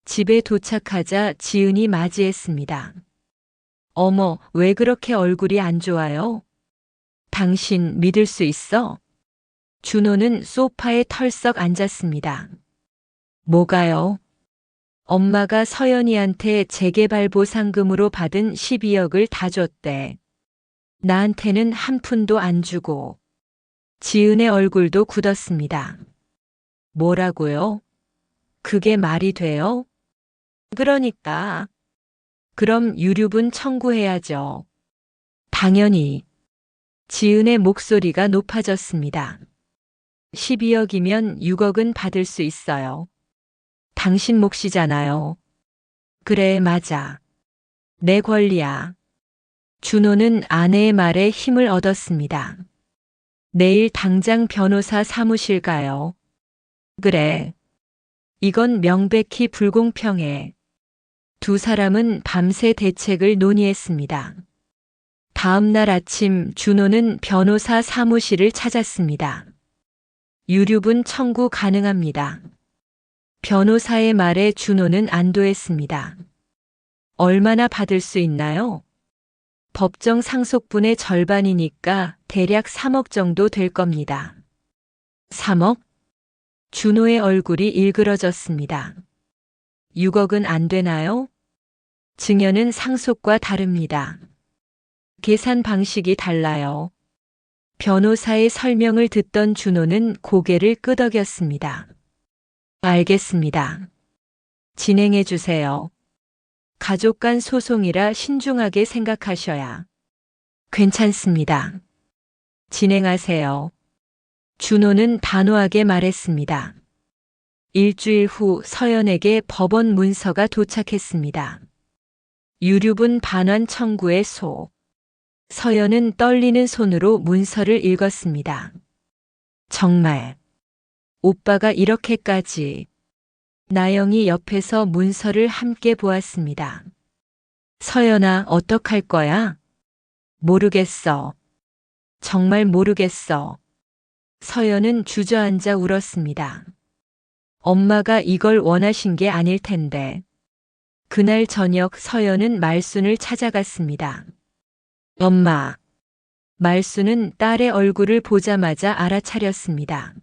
집에 도착하자 지은이 맞이했습니다. 어머, 왜 그렇게 얼굴이 안 좋아요? 당신 믿을 수 있어? 준호는 소파에 털썩 앉았습니다. 뭐가요? 엄마가 서연이한테 재개발 보상금으로 받은 12억을 다 줬대. 나한테는 한 푼도 안 주고. 지은의 얼굴도 굳었습니다. 뭐라고요? 그게 말이 돼요? 그러니까. 그럼 유류분 청구해야죠. 당연히. 지은의 목소리가 높아졌습니다. 12억이면 6억은 받을 수 있어요. 당신 몫이잖아요. 그래, 맞아. 내 권리야. 준호는 아내의 말에 힘을 얻었습니다. 내일 당장 변호사 사무실 가요. 그래. 이건 명백히 불공평해. 두 사람은 밤새 대책을 논의했습니다. 다음 날 아침 준호는 변호사 사무실을 찾았습니다. 유류분 청구 가능합니다. 변호사의 말에 준호는 안도했습니다. 얼마나 받을 수 있나요? 법정 상속분의 절반이니까 대략 3억 정도 될 겁니다. 3억? 준호의 얼굴이 일그러졌습니다. 6억은 안 되나요? 증여는 상속과 다릅니다. 계산 방식이 달라요. 변호사의 설명을 듣던 준호는 고개를 끄덕였습니다. 알겠습니다. 진행해 주세요. 가족 간 소송이라 신중하게 생각하셔야. 괜찮습니다. 진행하세요. 준호는 단호하게 말했습니다. 일주일 후 서연에게 법원 문서가 도착했습니다. 유류분 반환 청구의 소. 서연은 떨리는 손으로 문서를 읽었습니다. 정말. 오빠가 이렇게까지. 나영이 옆에서 문서를 함께 보았습니다. 서연아, 어떡할 거야? 모르겠어. 정말 모르겠어. 서연은 주저앉아 울었습니다. 엄마가 이걸 원하신 게 아닐 텐데. 그날 저녁 서연은 말순을 찾아갔습니다. 엄마. 말순은 딸의 얼굴을 보자마자 알아차렸습니다.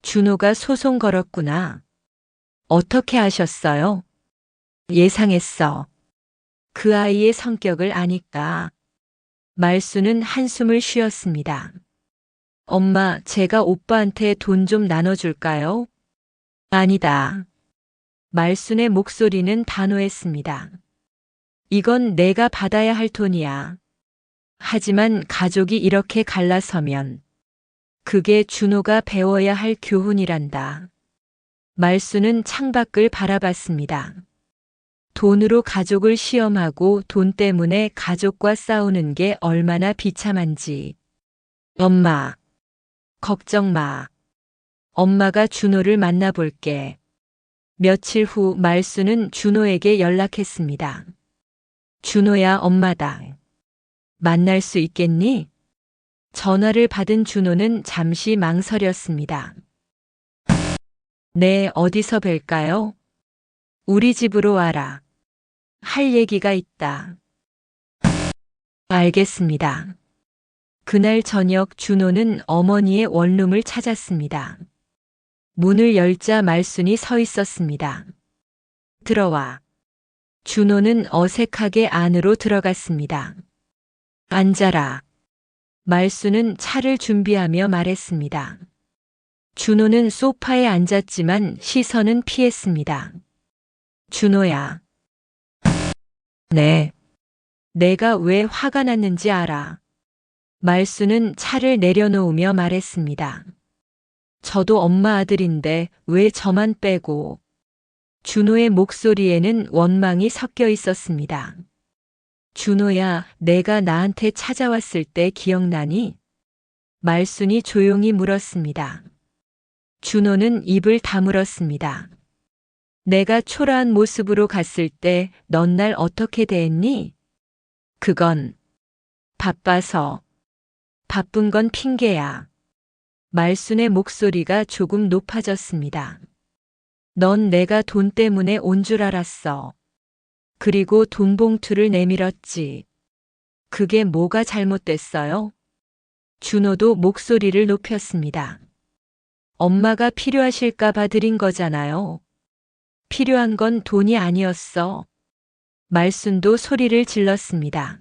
준호가 소송 걸었구나. 어떻게 아셨어요? 예상했어. 그 아이의 성격을 아니까. 말순은 한숨을 쉬었습니다. 엄마, 제가 오빠한테 돈 좀 나눠줄까요? 아니다. 말순의 목소리는 단호했습니다. 이건 내가 받아야 할 돈이야. 하지만 가족이 이렇게 갈라서면 그게 준호가 배워야 할 교훈이란다. 말순은 창밖을 바라봤습니다. 돈으로 가족을 시험하고 돈 때문에 가족과 싸우는 게 얼마나 비참한지. 엄마, 걱정 마. 엄마가 준호를 만나볼게. 며칠 후 말순은 준호에게 연락했습니다. 준호야, 엄마다. 만날 수 있겠니? 전화를 받은 준호는 잠시 망설였습니다. 네, 어디서 뵐까요? 우리 집으로 와라. 할 얘기가 있다. 알겠습니다. 그날 저녁 준호는 어머니의 원룸을 찾았습니다. 문을 열자 말순이 서 있었습니다. 들어와. 준호는 어색하게 안으로 들어갔습니다. 앉아라. 말수는 차를 준비하며 말했습니다. 준호는 소파에 앉았지만 시선은 피했습니다. 준호야. 네. 내가 왜 화가 났는지 알아. 말수는 차를 내려놓으며 말했습니다. 저도 엄마 아들인데 왜 저만 빼고. 준호의 목소리에는 원망이 섞여 있었습니다. 준호야, 내가 나한테 찾아왔을 때 기억나니? 말순이 조용히 물었습니다. 준호는 입을 다물었습니다. 내가 초라한 모습으로 갔을 때 넌 날 어떻게 대했니? 그건 바빠서. 바쁜 건 핑계야. 말순의 목소리가 조금 높아졌습니다. 넌 내가 돈 때문에 온 줄 알았어. 그리고 돈 봉투를 내밀었지. 그게 뭐가 잘못됐어요? 준호도 목소리를 높였습니다. 엄마가 필요하실까 봐 드린 거잖아요. 필요한 건 돈이 아니었어. 말순도 소리를 질렀습니다.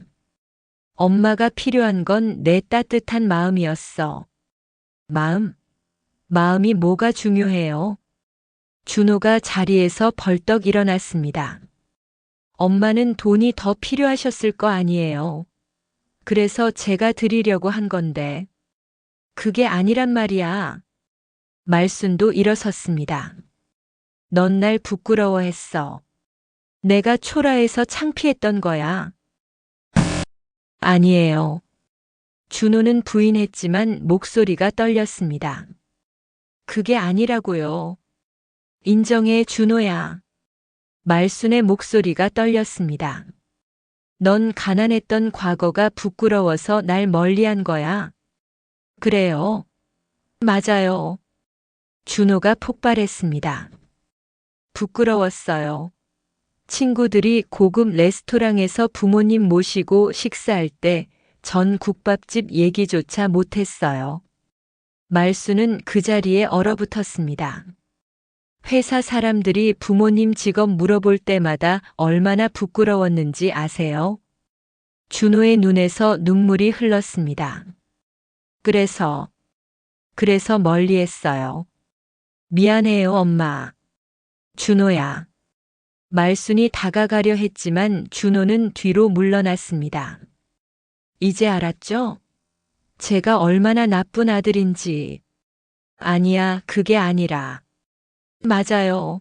엄마가 필요한 건 내 따뜻한 마음이었어. 마음이 뭐가 중요해요? 준호가 자리에서 벌떡 일어났습니다. 엄마는 돈이 더 필요하셨을 거 아니에요. 그래서 제가 드리려고 한 건데. 그게 아니란 말이야. 말순도 일어섰습니다. 넌 날 부끄러워했어. 내가 초라해서 창피했던 거야. 아니에요. 준호는 부인했지만 목소리가 떨렸습니다. 그게 아니라고요. 인정해, 준호야. 말순의 목소리가 떨렸습니다. 넌 가난했던 과거가 부끄러워서 날 멀리한 거야. 그래요. 맞아요. 준호가 폭발했습니다. 부끄러웠어요. 친구들이 고급 레스토랑에서 부모님 모시고 식사할 때 전 국밥집 얘기조차 못했어요. 말수는 그 자리에 얼어붙었습니다. 회사 사람들이 부모님 직업 물어볼 때마다 얼마나 부끄러웠는지 아세요? 준호의 눈에서 눈물이 흘렀습니다. 그래서 멀리했어요. 미안해요, 엄마. 준호야. 말순이 다가가려 했지만 준호는 뒤로 물러났습니다. 이제 알았죠? 제가 얼마나 나쁜 아들인지. 아니야, 그게 아니라. 맞아요.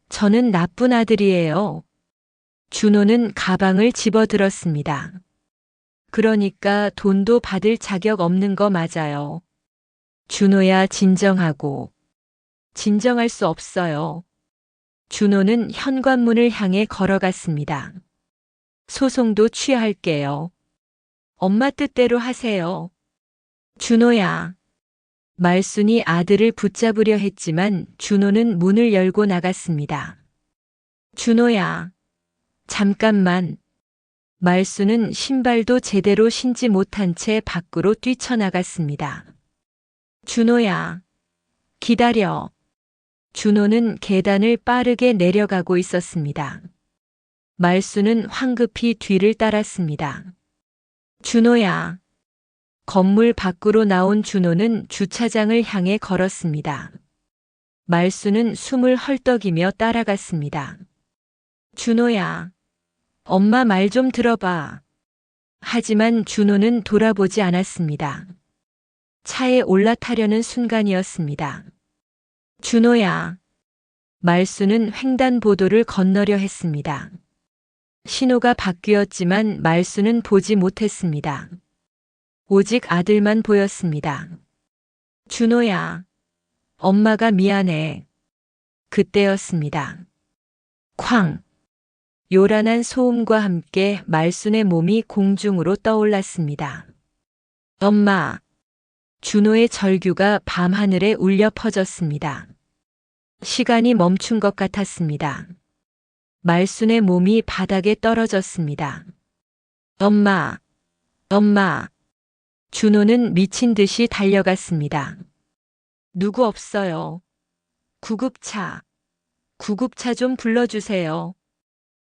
저는 나쁜 아들이에요. 준호는 가방을 집어들었습니다. 그러니까 돈도 받을 자격 없는 거 맞아요. 준호야, 진정하고. 진정할 수 없어요. 준호는 현관문을 향해 걸어갔습니다. 소송도 취하할게요. 엄마 뜻대로 하세요. 준호야. 말순이 아들을 붙잡으려 했지만 준호는 문을 열고 나갔습니다. 준호야. 잠깐만. 말순은 신발도 제대로 신지 못한 채 밖으로 뛰쳐나갔습니다. 준호야. 기다려. 준호는 계단을 빠르게 내려가고 있었습니다. 말순은 황급히 뒤를 따랐습니다. 준호야. 건물 밖으로 나온 준호는 주차장을 향해 걸었습니다. 말순은 숨을 헐떡이며 따라갔습니다. 준호야. 엄마 말 좀 들어봐. 하지만 준호는 돌아보지 않았습니다. 차에 올라타려는 순간이었습니다. 준호야. 말순은 횡단보도를 건너려 했습니다. 신호가 바뀌었지만 말순은 보지 못했습니다. 오직 아들만 보였습니다. 준호야. 엄마가 미안해. 그때였습니다. 쾅. 요란한 소음과 함께 말순의 몸이 공중으로 떠올랐습니다. 엄마. 준호의 절규가 밤하늘에 울려 퍼졌습니다. 시간이 멈춘 것 같았습니다. 말순의 몸이 바닥에 떨어졌습니다. 엄마. 준호는 미친 듯이 달려갔습니다. 누구 없어요. 구급차 좀 불러주세요.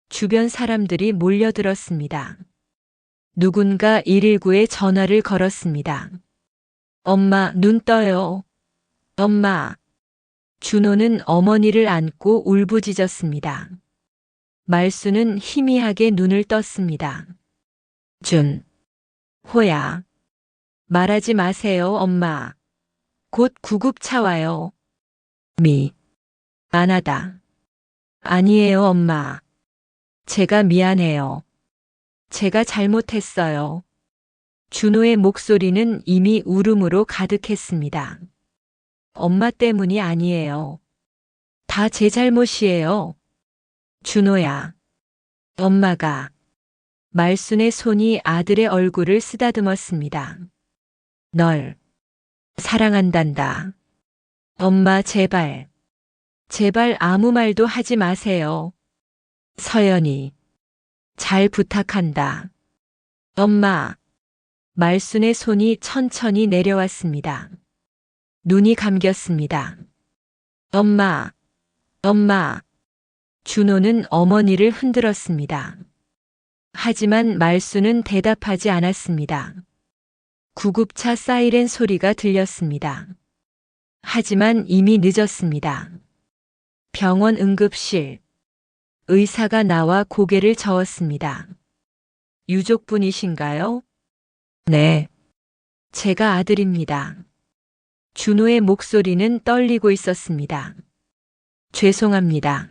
주변 사람들이 몰려들었습니다. 누군가 119에 전화를 걸었습니다. 엄마, 눈 떠요. 엄마. 준호는 어머니를 안고 울부짖었습니다. 말수는 희미하게 눈을 떴습니다. 호야. 말하지 마세요, 엄마. 곧 구급차 와요. 안하다. 아니에요, 엄마. 제가 미안해요. 제가 잘못했어요. 준호의 목소리는 이미 울음으로 가득했습니다. 엄마 때문이 아니에요. 다 제 잘못이에요. 준호야. 엄마가. 말순의 손이 아들의 얼굴을 쓰다듬었습니다. 널 사랑한단다. 엄마 제발. 제발 아무 말도 하지 마세요. 서연이. 잘 부탁한다. 엄마. 말순의 손이 천천히 내려왔습니다. 눈이 감겼습니다. 엄마. 엄마. 준호는 어머니를 흔들었습니다. 하지만 말수는 대답하지 않았습니다. 구급차 사이렌 소리가 들렸습니다. 하지만 이미 늦었습니다. 병원 응급실. 의사가 나와 고개를 저었습니다. 유족분이신가요? 네. 제가 아들입니다. 준호의 목소리는 떨리고 있었습니다. 죄송합니다.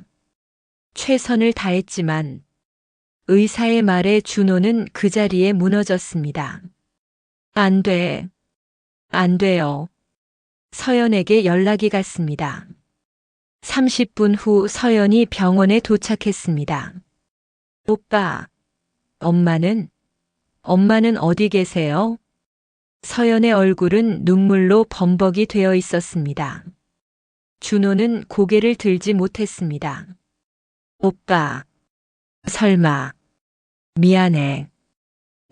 최선을 다했지만 의사의 말에 준호는 그 자리에 무너졌습니다. 안 돼. 안 돼요. 서연에게 연락이 갔습니다. 30분 후 서연이 병원에 도착했습니다. 오빠, 엄마는 어디 계세요? 서연의 얼굴은 눈물로 범벅이 되어 있었습니다. 준호는 고개를 들지 못했습니다. 오빠, 설마, 미안해.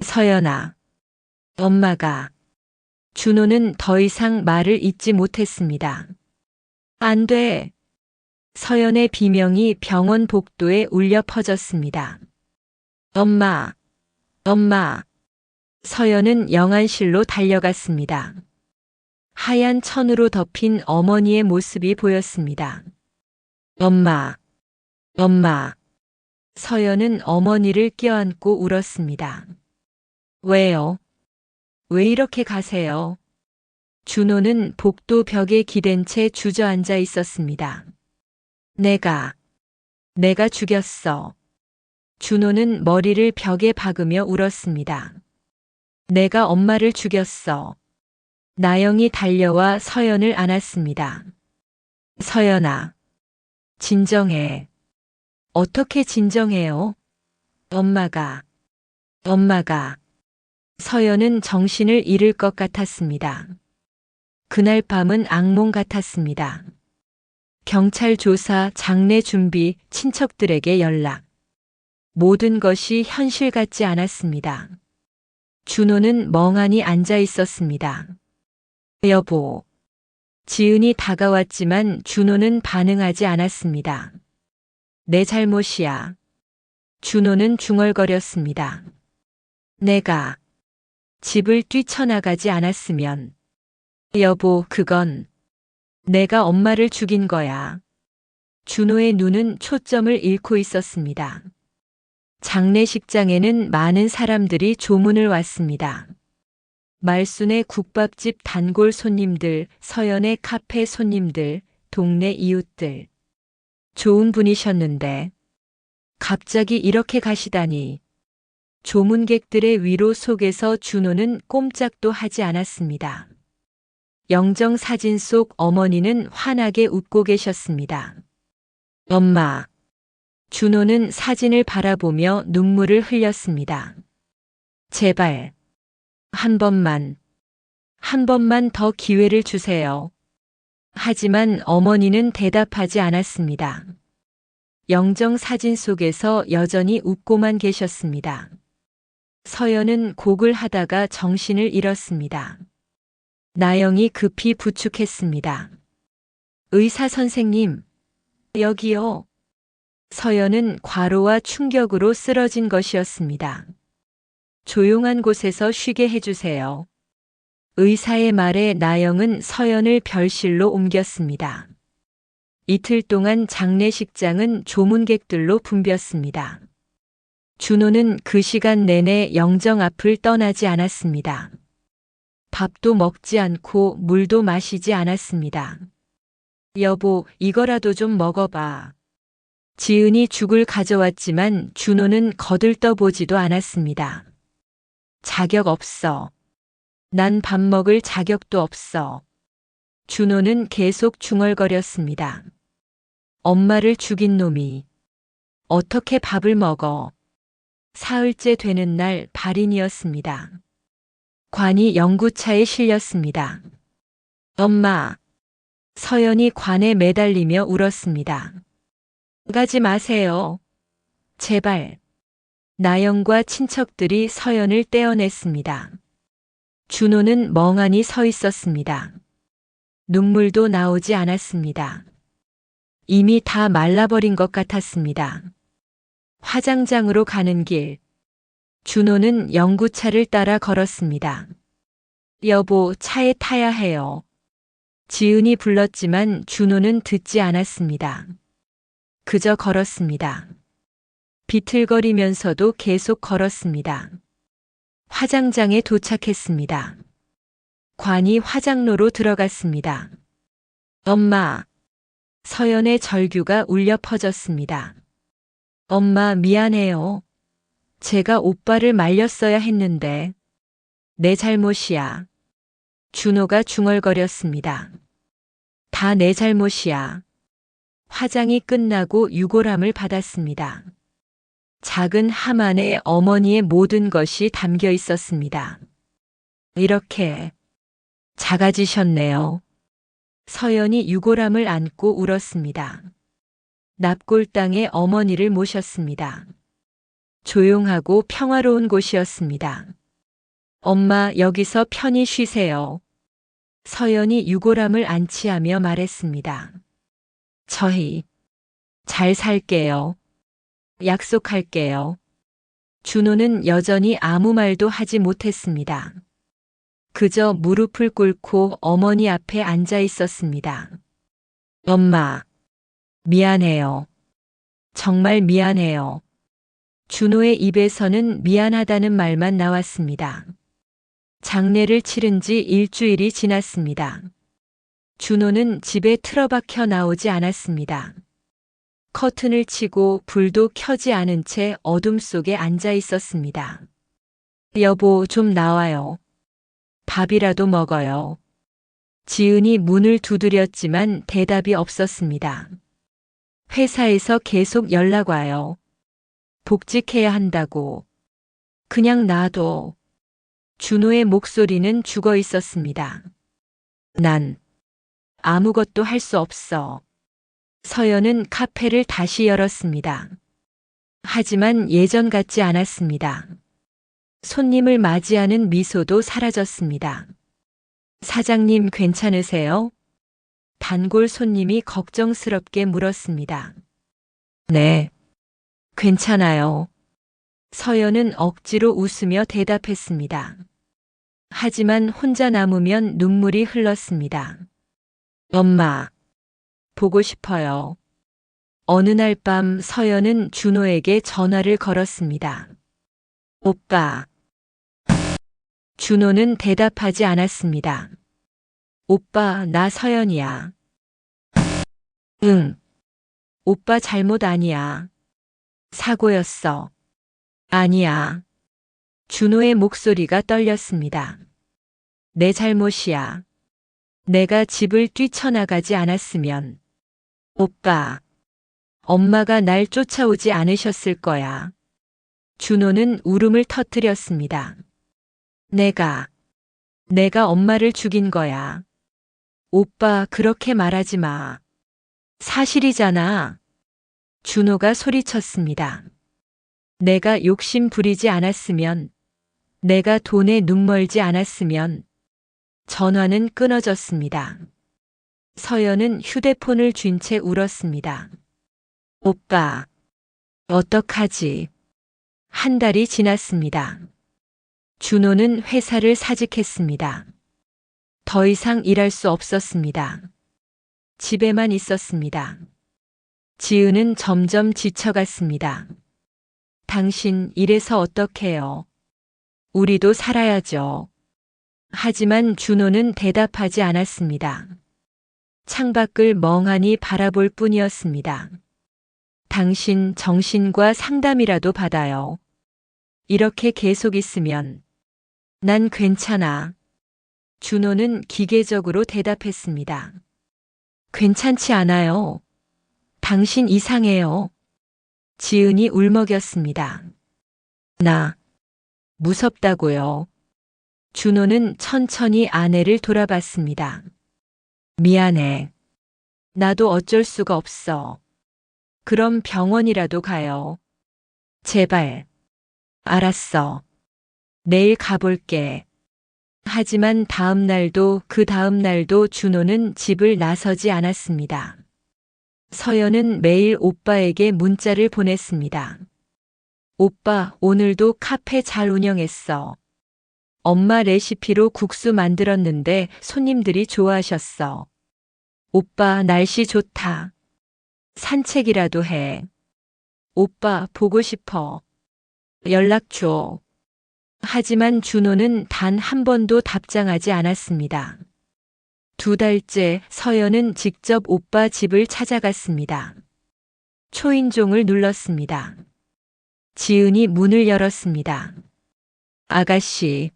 서연아, 엄마가. 준호는 더 이상 말을 잇지 못했습니다. 안 돼. 서연의 비명이 병원 복도에 울려 퍼졌습니다. 엄마, 엄마. 서연은 영안실로 달려갔습니다. 하얀 천으로 덮인 어머니의 모습이 보였습니다. 엄마, 엄마. 서연은 어머니를 껴안고 울었습니다. 왜요? 왜 이렇게 가세요? 준호는 복도 벽에 기댄 채 주저앉아 있었습니다. 내가 죽였어. 준호는 머리를 벽에 박으며 울었습니다. 내가 엄마를 죽였어. 나영이 달려와 서연을 안았습니다. 서연아, 진정해. 어떻게 진정해요? 엄마가. 서연은 정신을 잃을 것 같았습니다. 그날 밤은 악몽 같았습니다. 경찰 조사, 장례 준비, 친척들에게 연락. 모든 것이 현실 같지 않았습니다. 준호는 멍하니 앉아 있었습니다. 여보. 지은이 다가왔지만 준호는 반응하지 않았습니다. 내 잘못이야. 준호는 중얼거렸습니다. 내가 집을 뛰쳐나가지 않았으면. 여보, 그건 내가 엄마를 죽인 거야. 준호의 눈은 초점을 잃고 있었습니다. 장례식장에는 많은 사람들이 조문을 왔습니다. 말순의 국밥집 단골 손님들, 서연의 카페 손님들, 동네 이웃들. 좋은 분이셨는데 갑자기 이렇게 가시다니. 조문객들의 위로 속에서 준호는 꼼짝도 하지 않았습니다. 영정 사진 속 어머니는 환하게 웃고 계셨습니다. 엄마. 준호는 사진을 바라보며 눈물을 흘렸습니다. 제발. 한 번만 더 기회를 주세요. 하지만 어머니는 대답하지 않았습니다. 영정 사진 속에서 여전히 웃고만 계셨습니다. 서연은 곡을 하다가 정신을 잃었습니다. 나영이 급히 부축했습니다. 의사 선생님, 여기요. 서연은 과로와 충격으로 쓰러진 것이었습니다. 조용한 곳에서 쉬게 해주세요. 의사의 말에 나영은 서연을 별실로 옮겼습니다. 이틀 동안 장례식장은 조문객들로 붐볐습니다. 준호는 그 시간 내내 영정 앞을 떠나지 않았습니다. 밥도 먹지 않고 물도 마시지 않았습니다. 여보, 이거라도 좀 먹어봐. 지은이 죽을 가져왔지만 준호는 거들떠보지도 않았습니다. 자격 없어. 난 밥 먹을 자격도 없어. 준호는 계속 중얼거렸습니다. 엄마를 죽인 놈이 어떻게 밥을 먹어? 사흘째 되는 날 발인이었습니다. 관이 영구차에 실렸습니다. 엄마. 서연이 관에 매달리며 울었습니다. 가지 마세요. 제발. 나영과 친척들이 서연을 떼어냈습니다. 준호는 멍하니 서 있었습니다. 눈물도 나오지 않았습니다. 이미 다 말라버린 것 같았습니다. 화장장으로 가는 길. 준호는 영구차를 따라 걸었습니다. 여보, 차에 타야 해요. 지은이 불렀지만 준호는 듣지 않았습니다. 그저 걸었습니다. 비틀거리면서도 계속 걸었습니다. 화장장에 도착했습니다. 관이 화장로로 들어갔습니다. 엄마. 서연의 절규가 울려 퍼졌습니다. 엄마, 미안해요. 제가 오빠를 말렸어야 했는데. 내 잘못이야. 준호가 중얼거렸습니다. 다 내 잘못이야. 화장이 끝나고 유골함을 받았습니다. 작은 함 안에 어머니의 모든 것이 담겨 있었습니다. 이렇게 작아지셨네요. 서연이 유골함을 안고 울었습니다. 납골당에 어머니를 모셨습니다. 조용하고 평화로운 곳이었습니다. 엄마, 여기서 편히 쉬세요. 서연이 유골함을 안치하며 말했습니다. 저희 잘 살게요. 약속할게요. 준호는 여전히 아무 말도 하지 못했습니다. 그저 무릎을 꿇고 어머니 앞에 앉아 있었습니다. 엄마, 미안해요. 정말 미안해요. 준호의 입에서는 미안하다는 말만 나왔습니다. 장례를 치른 지 일주일이 지났습니다. 준호는 집에 틀어박혀 나오지 않았습니다. 커튼을 치고 불도 켜지 않은 채 어둠 속에 앉아 있었습니다. 여보, 좀 나와요. 밥이라도 먹어요. 지은이 문을 두드렸지만 대답이 없었습니다. 회사에서 계속 연락 와요. 복직해야 한다고. 그냥 놔둬. 준호의 목소리는 죽어 있었습니다. 난 아무것도 할 수 없어. 서연은 카페를 다시 열었습니다. 하지만 예전 같지 않았습니다. 손님을 맞이하는 미소도 사라졌습니다. 사장님, 괜찮으세요? 단골 손님이 걱정스럽게 물었습니다. 네, 괜찮아요. 서연은 억지로 웃으며 대답했습니다. 하지만 혼자 남으면 눈물이 흘렀습니다. 엄마, 보고 싶어요. 어느 날 밤 서연은 준호에게 전화를 걸었습니다. 오빠. 준호는 대답하지 않았습니다. 오빠, 나 서연이야. 응. 오빠 잘못 아니야. 사고였어. 아니야. 준호의 목소리가 떨렸습니다. 내 잘못이야. 내가 집을 뛰쳐나가지 않았으면. 오빠. 엄마가 날 쫓아오지 않으셨을 거야. 준호는 울음을 터뜨렸습니다. 내가 엄마를 죽인 거야. 오빠, 그렇게 말하지 마. 사실이잖아. 준호가 소리쳤습니다. 내가 욕심 부리지 않았으면, 내가 돈에 눈멀지 않았으면. 전화는 끊어졌습니다. 서연은 휴대폰을 쥔 채 울었습니다. 오빠, 어떡하지? 한 달이 지났습니다. 준호는 회사를 사직했습니다. 더 이상 일할 수 없었습니다. 집에만 있었습니다. 지은은 점점 지쳐갔습니다. 당신 이래서 어떡해요? 우리도 살아야죠. 하지만 준호는 대답하지 않았습니다. 창밖을 멍하니 바라볼 뿐이었습니다. 당신 정신과 상담이라도 받아요. 이렇게 계속 있으면 난 괜찮아. 준호는 기계적으로 대답했습니다. 괜찮지 않아요. 당신 이상해요. 지은이 울먹였습니다. 나 무섭다고요. 준호는 천천히 아내를 돌아봤습니다. 미안해. 나도 어쩔 수가 없어. 그럼 병원이라도 가요. 제발. 알았어. 내일 가볼게. 하지만 다음 날도 그 다음 날도 준호는 집을 나서지 않았습니다. 서연은 매일 오빠에게 문자를 보냈습니다. 오빠, 오늘도 카페 잘 운영했어. 엄마 레시피로 국수 만들었는데 손님들이 좋아하셨어. 오빠, 날씨 좋다. 산책이라도 해. 오빠, 보고 싶어. 연락 줘. 하지만 준호는 단 한 번도 답장하지 않았습니다. 2달째 서연은 직접 오빠 집을 찾아갔습니다. 초인종을 눌렀습니다. 지은이 문을 열었습니다. 아가씨,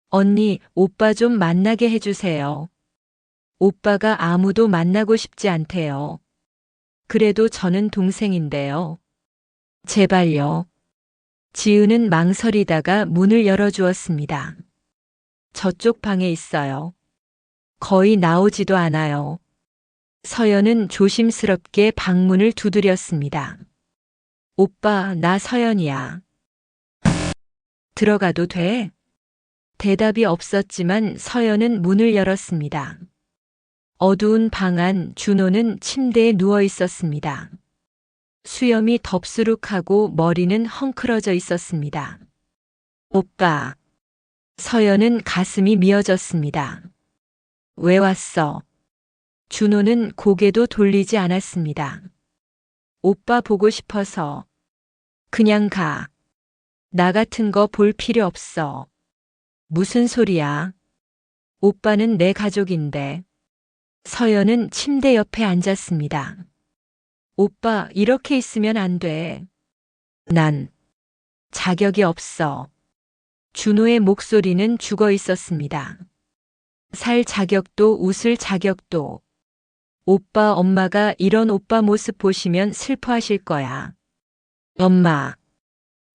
언니, 오빠 좀 만나게 해주세요. 오빠가 아무도 만나고 싶지 않대요. 그래도 저는 동생인데요. 제발요. 지은은 망설이다가 문을 열어주었습니다. 저쪽 방에 있어요. 거의 나오지도 않아요. 서연은 조심스럽게 방문을 두드렸습니다. 오빠, 나 서연이야. 들어가도 돼? 대답이 없었지만 서연은 문을 열었습니다. 어두운 방 안 준호는 침대에 누워 있었습니다. 수염이 덥수룩하고 머리는 헝클어져 있었습니다. 오빠. 서연은 가슴이 미어졌습니다. 왜 왔어? 준호는 고개도 돌리지 않았습니다. 오빠 보고 싶어서. 그냥 가. 나 같은 거 볼 필요 없어. 무슨 소리야? 오빠는 내 가족인데. 서연은 침대 옆에 앉았습니다. 오빠, 이렇게 있으면 안 돼. 난 자격이 없어. 준호의 목소리는 죽어 있었습니다. 살 자격도 웃을 자격도. 오빠, 엄마가 이런 오빠 모습 보시면 슬퍼하실 거야. 엄마.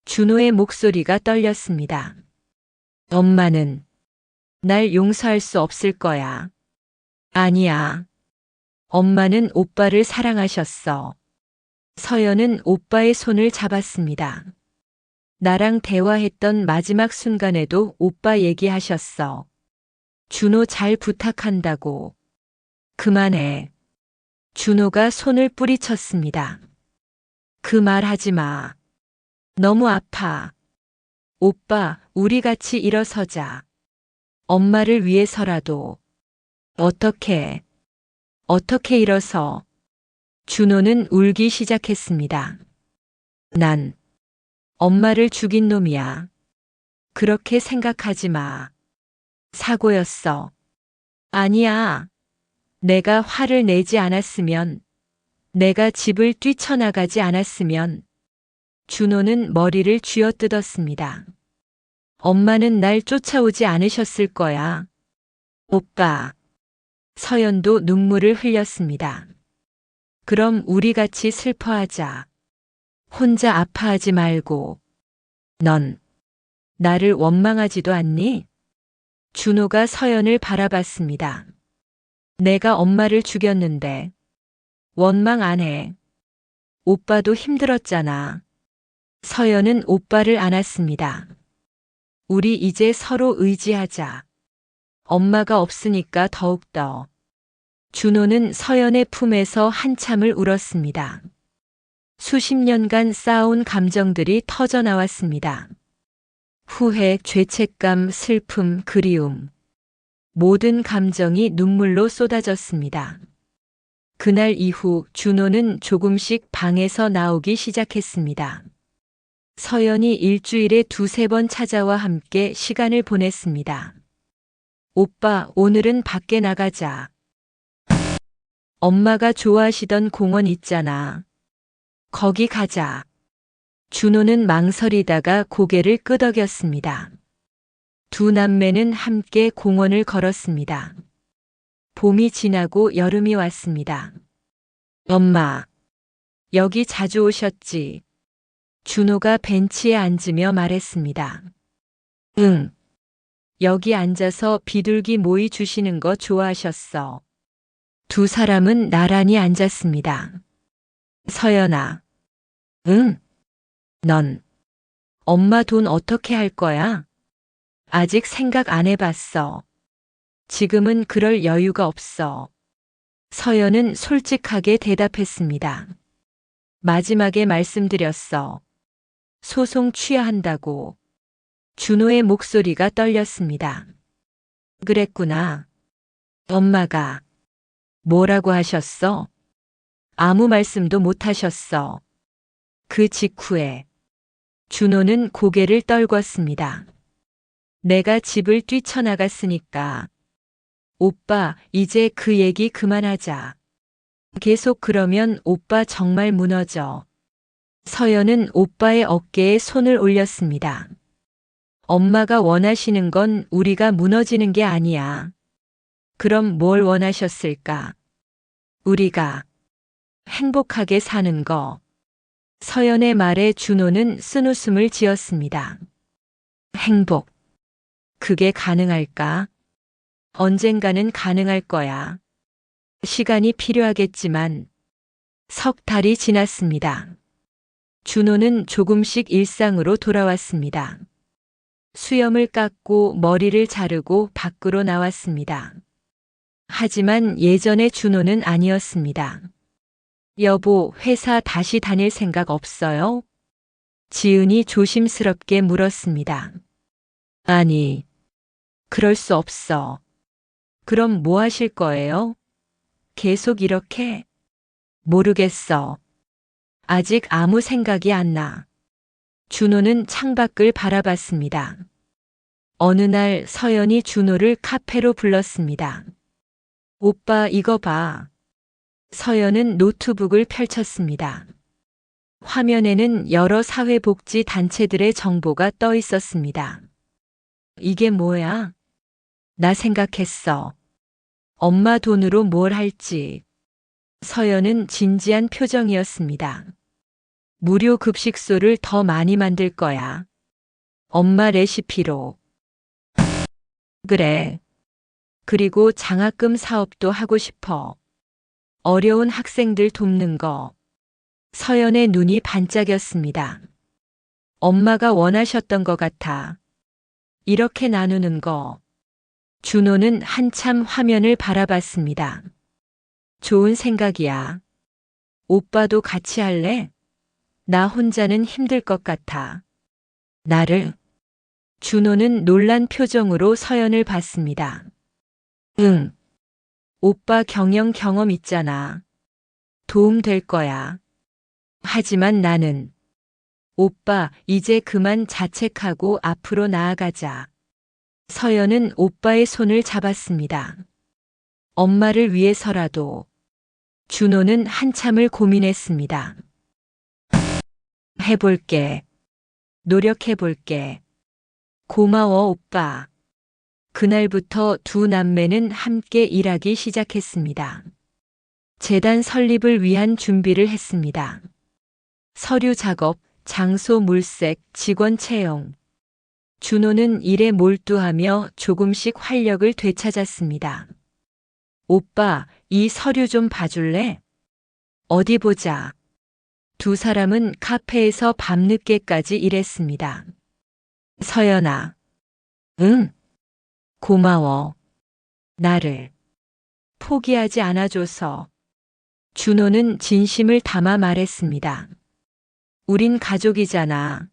준호의 목소리가 떨렸습니다. 엄마는 날 용서할 수 없을 거야. 아니야. 엄마는 오빠를 사랑하셨어. 서연은 오빠의 손을 잡았습니다. 나랑 대화했던 마지막 순간에도 오빠 얘기하셨어. 준호 잘 부탁한다고. 그만해. 준호가 손을 뿌리쳤습니다. 그 말 하지 마. 너무 아파. 오빠, 우리 같이 일어서자. 엄마를 위해서라도. 어떻게 일어서. 준호는 울기 시작했습니다. 난 엄마를 죽인 놈이야. 그렇게 생각하지 마. 사고였어. 아니야. 내가 화를 내지 않았으면, 내가 집을 뛰쳐나가지 않았으면. 준호는 머리를 쥐어뜯었습니다. 엄마는 날 쫓아오지 않으셨을 거야. 오빠. 서연도 눈물을 흘렸습니다. 그럼 우리 같이 슬퍼하자. 혼자 아파하지 말고. 넌 나를 원망하지도 않니? 준호가 서연을 바라봤습니다. 내가 엄마를 죽였는데 원망 안 해. 오빠도 힘들었잖아. 서연은 오빠를 안았습니다. 우리 이제 서로 의지하자. 엄마가 없으니까 더욱더. 준호는 서연의 품에서 한참을 울었습니다. 수십 년간 쌓아온 감정들이 터져 나왔습니다. 후회, 죄책감, 슬픔, 그리움. 모든 감정이 눈물로 쏟아졌습니다. 그날 이후 준호는 조금씩 방에서 나오기 시작했습니다. 서연이 일주일에 두세 번 찾아와 함께 시간을 보냈습니다. 오빠, 오늘은 밖에 나가자. 엄마가 좋아하시던 공원 있잖아. 거기 가자. 준호는 망설이다가 고개를 끄덕였습니다. 두 남매는 함께 공원을 걸었습니다. 봄이 지나고 여름이 왔습니다. 엄마, 여기 자주 오셨지? 준호가 벤치에 앉으며 말했습니다. 응. 여기 앉아서 비둘기 모이 주시는 거 좋아하셨어. 두 사람은 나란히 앉았습니다. 서연아. 응. 넌 엄마 돈 어떻게 할 거야? 아직 생각 안 해봤어. 지금은 그럴 여유가 없어. 서연은 솔직하게 대답했습니다. 마지막에 말씀드렸어. 소송 취하한다고. 준호의 목소리가 떨렸습니다. 그랬구나. 엄마가 뭐라고 하셨어? 아무 말씀도 못 하셨어. 그 직후에 준호는 고개를 떨궜습니다. 내가 집을 뛰쳐나갔으니까. 오빠, 이제 그 얘기 그만하자. 계속 그러면 오빠 정말 무너져. 서연은 오빠의 어깨에 손을 올렸습니다. 엄마가 원하시는 건 우리가 무너지는 게 아니야. 그럼 뭘 원하셨을까? 우리가 행복하게 사는 거. 서연의 말에 준호는 쓴웃음을 지었습니다. 행복. 그게 가능할까? 언젠가는 가능할 거야. 시간이 필요하겠지만. 석 달이 지났습니다. 준호는 조금씩 일상으로 돌아왔습니다. 수염을 깎고 머리를 자르고 밖으로 나왔습니다. 하지만 예전의 준호는 아니었습니다. 여보, 회사 다시 다닐 생각 없어요? 지은이 조심스럽게 물었습니다. 아니, 그럴 수 없어. 그럼 뭐 하실 거예요? 계속 이렇게? 모르겠어. 아직 아무 생각이 안 나. 준호는 창밖을 바라봤습니다. 어느 날 서연이 준호를 카페로 불렀습니다. 오빠, 이거 봐. 서연은 노트북을 펼쳤습니다. 화면에는 여러 사회복지 단체들의 정보가 떠 있었습니다. 이게 뭐야? 나 생각했어. 엄마 돈으로 뭘 할지. 서연은 진지한 표정이었습니다. 무료 급식소를 더 많이 만들 거야. 엄마 레시피로. 그래. 그리고 장학금 사업도 하고 싶어. 어려운 학생들 돕는 거. 서연의 눈이 반짝였습니다. 엄마가 원하셨던 것 같아. 이렇게 나누는 거. 준호는 한참 화면을 바라봤습니다. 좋은 생각이야. 오빠도 같이 할래? 나 혼자는 힘들 것 같아. 나를? 준호는 놀란 표정으로 서연을 봤습니다. 응. 오빠 경영 있잖아. 도움 될 거야. 하지만 나는. 오빠, 이제 그만 자책하고 앞으로 나아가자. 서연은 오빠의 손을 잡았습니다. 엄마를 위해서라도. 준호는 한참을 고민했습니다. 해볼게. 노력해볼게. 고마워, 오빠. 그날부터 두 남매는 함께 일하기 시작했습니다. 재단 설립을 위한 준비를 했습니다. 서류 작업, 장소 물색, 직원 채용. 준호는 일에 몰두하며 조금씩 활력을 되찾았습니다. 오빠, 이 서류 좀 봐줄래? 어디 보자. 두 사람은 카페에서 밤늦게까지 일했습니다. 서연아. 응. 고마워. 나를 포기하지 않아줘서. 준호는 진심을 담아 말했습니다. 우린 가족이잖아.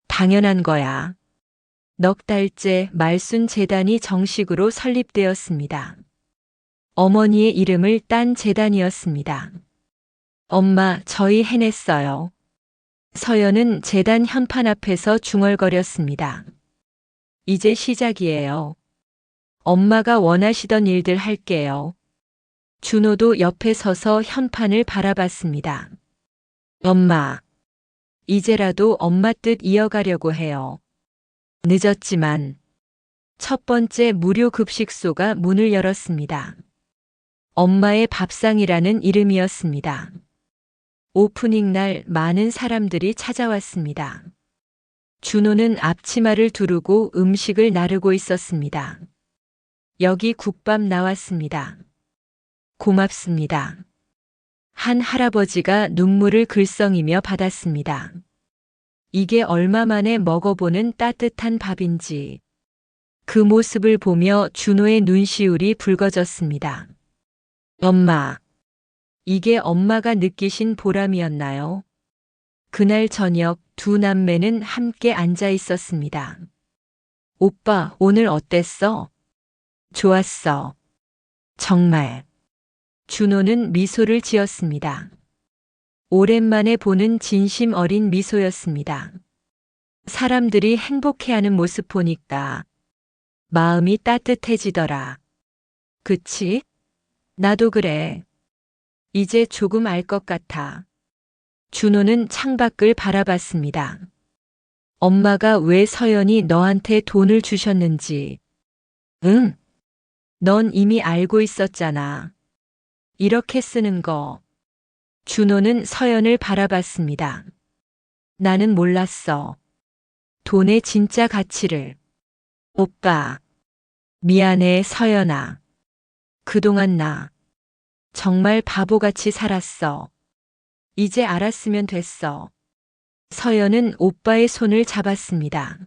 당연한 거야. 넉 달째 말순 재단이 정식으로 설립되었습니다. 어머니의 이름을 딴 재단이었습니다. 엄마, 저희 해냈어요. 서연은 재단 현판 앞에서 중얼거렸습니다. 이제 시작이에요. 엄마가 원하시던 일들 할게요. 준호도 옆에 서서 현판을 바라봤습니다. 엄마, 이제라도 엄마 뜻 이어가려고 해요. 늦었지만 첫 번째 무료 급식소가 문을 열었습니다. 엄마의 밥상이라는 이름이었습니다. 오프닝 날 많은 사람들이 찾아왔습니다. 준호는 앞치마를 두르고 음식을 나르고 있었습니다. 여기 국밥 나왔습니다. 고맙습니다. 한 할아버지가 눈물을 글썽이며 받았습니다. 이게 얼마 만에 먹어보는 따뜻한 밥인지. 그 모습을 보며 준호의 눈시울이 붉어졌습니다. 엄마, 이게 엄마가 느끼신 보람이었나요? 그날 저녁 두 남매는 함께 앉아 있었습니다. 오빠, 오늘 어땠어? 좋았어. 정말. 준호는 미소를 지었습니다. 오랜만에 보는 진심 어린 미소였습니다. 사람들이 행복해하는 모습 보니까 마음이 따뜻해지더라. 그치? 나도 그래. 이제 조금 알 것 같아. 준호는 창밖을 바라봤습니다. 엄마가 왜 서연이 너한테 돈을 주셨는지. 응. 넌 이미 알고 있었잖아. 이렇게 쓰는 거. 준호는 서연을 바라봤습니다. 나는 몰랐어. 돈의 진짜 가치를. 오빠. 미안해, 서연아. 그동안 나 정말 바보같이 살았어. 이제 알았으면 됐어. 서연은 오빠의 손을 잡았습니다.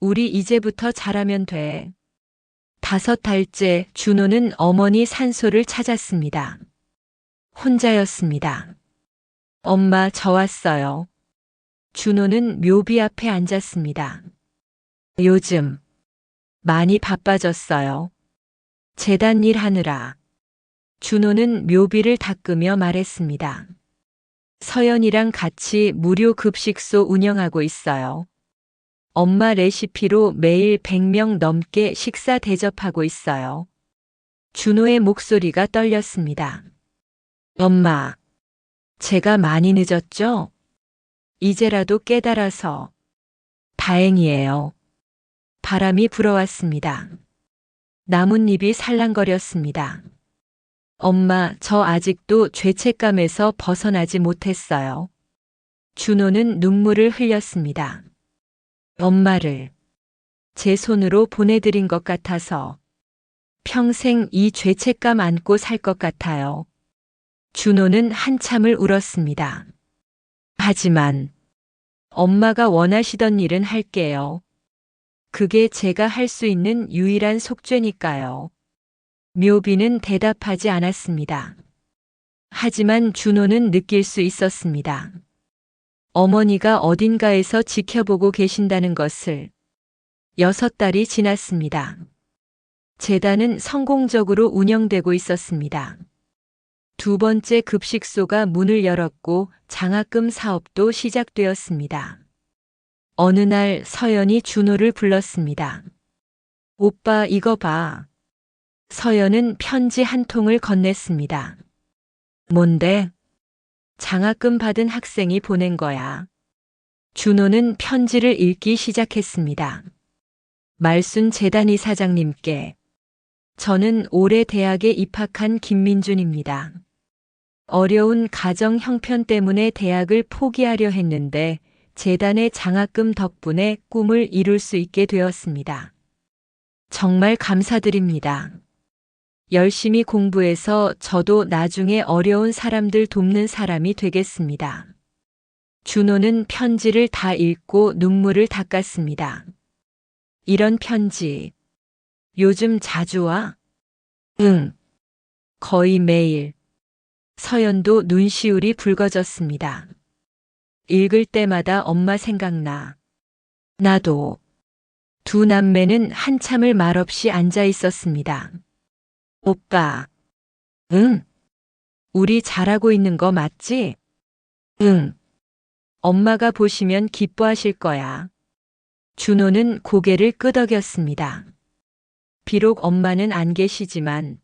우리 이제부터 잘하면 돼. 5달째 준호는 어머니 산소를 찾았습니다. 혼자였습니다. 엄마, 저 왔어요. 준호는 묘비 앞에 앉았습니다. 요즘 많이 바빠졌어요. 재단 일 하느라. 준호는 묘비를 닦으며 말했습니다. 서연이랑 같이 무료 급식소 운영하고 있어요. 엄마 레시피로 매일 100명 넘게 식사 대접하고 있어요. 준호의 목소리가 떨렸습니다. 엄마, 제가 많이 늦었죠? 이제라도 깨달아서 다행이에요. 바람이 불어왔습니다. 나뭇잎이 살랑거렸습니다. 엄마, 저 아직도 죄책감에서 벗어나지 못했어요. 준호는 눈물을 흘렸습니다. 엄마를 제 손으로 보내드린 것 같아서 평생 이 죄책감 안고 살 것 같아요. 준호는 한참을 울었습니다. 하지만 엄마가 원하시던 일은 할게요. 그게 제가 할 수 있는 유일한 속죄니까요. 묘비는 대답하지 않았습니다. 하지만 준호는 느낄 수 있었습니다. 어머니가 어딘가에서 지켜보고 계신다는 것을. 6달이 지났습니다. 재단은 성공적으로 운영되고 있었습니다. 두 번째 급식소가 문을 열었고 장학금 사업도 시작되었습니다. 어느 날 서연이 준호를 불렀습니다. 오빠, 이거 봐. 서연은 편지 한 통을 건넸습니다. 뭔데? 장학금 받은 학생이 보낸 거야. 준호는 편지를 읽기 시작했습니다. 말순 재단 이사장님께. 저는 올해 대학에 입학한 김민준입니다. 어려운 가정 형편 때문에 대학을 포기하려 했는데 재단의 장학금 덕분에 꿈을 이룰 수 있게 되었습니다. 정말 감사드립니다. 열심히 공부해서 저도 나중에 어려운 사람들 돕는 사람이 되겠습니다. 준호는 편지를 다 읽고 눈물을 닦았습니다. 이런 편지 요즘 자주 와? 응. 거의 매일. 서연도 눈시울이 붉어졌습니다. 읽을 때마다 엄마 생각나. 나도. 두 남매는 한참을 말없이 앉아 있었습니다. 오빠. 응. 우리 잘하고 있는 거 맞지? 응. 엄마가 보시면 기뻐하실 거야. 준호는 고개를 끄덕였습니다. 비록 엄마는 안 계시지만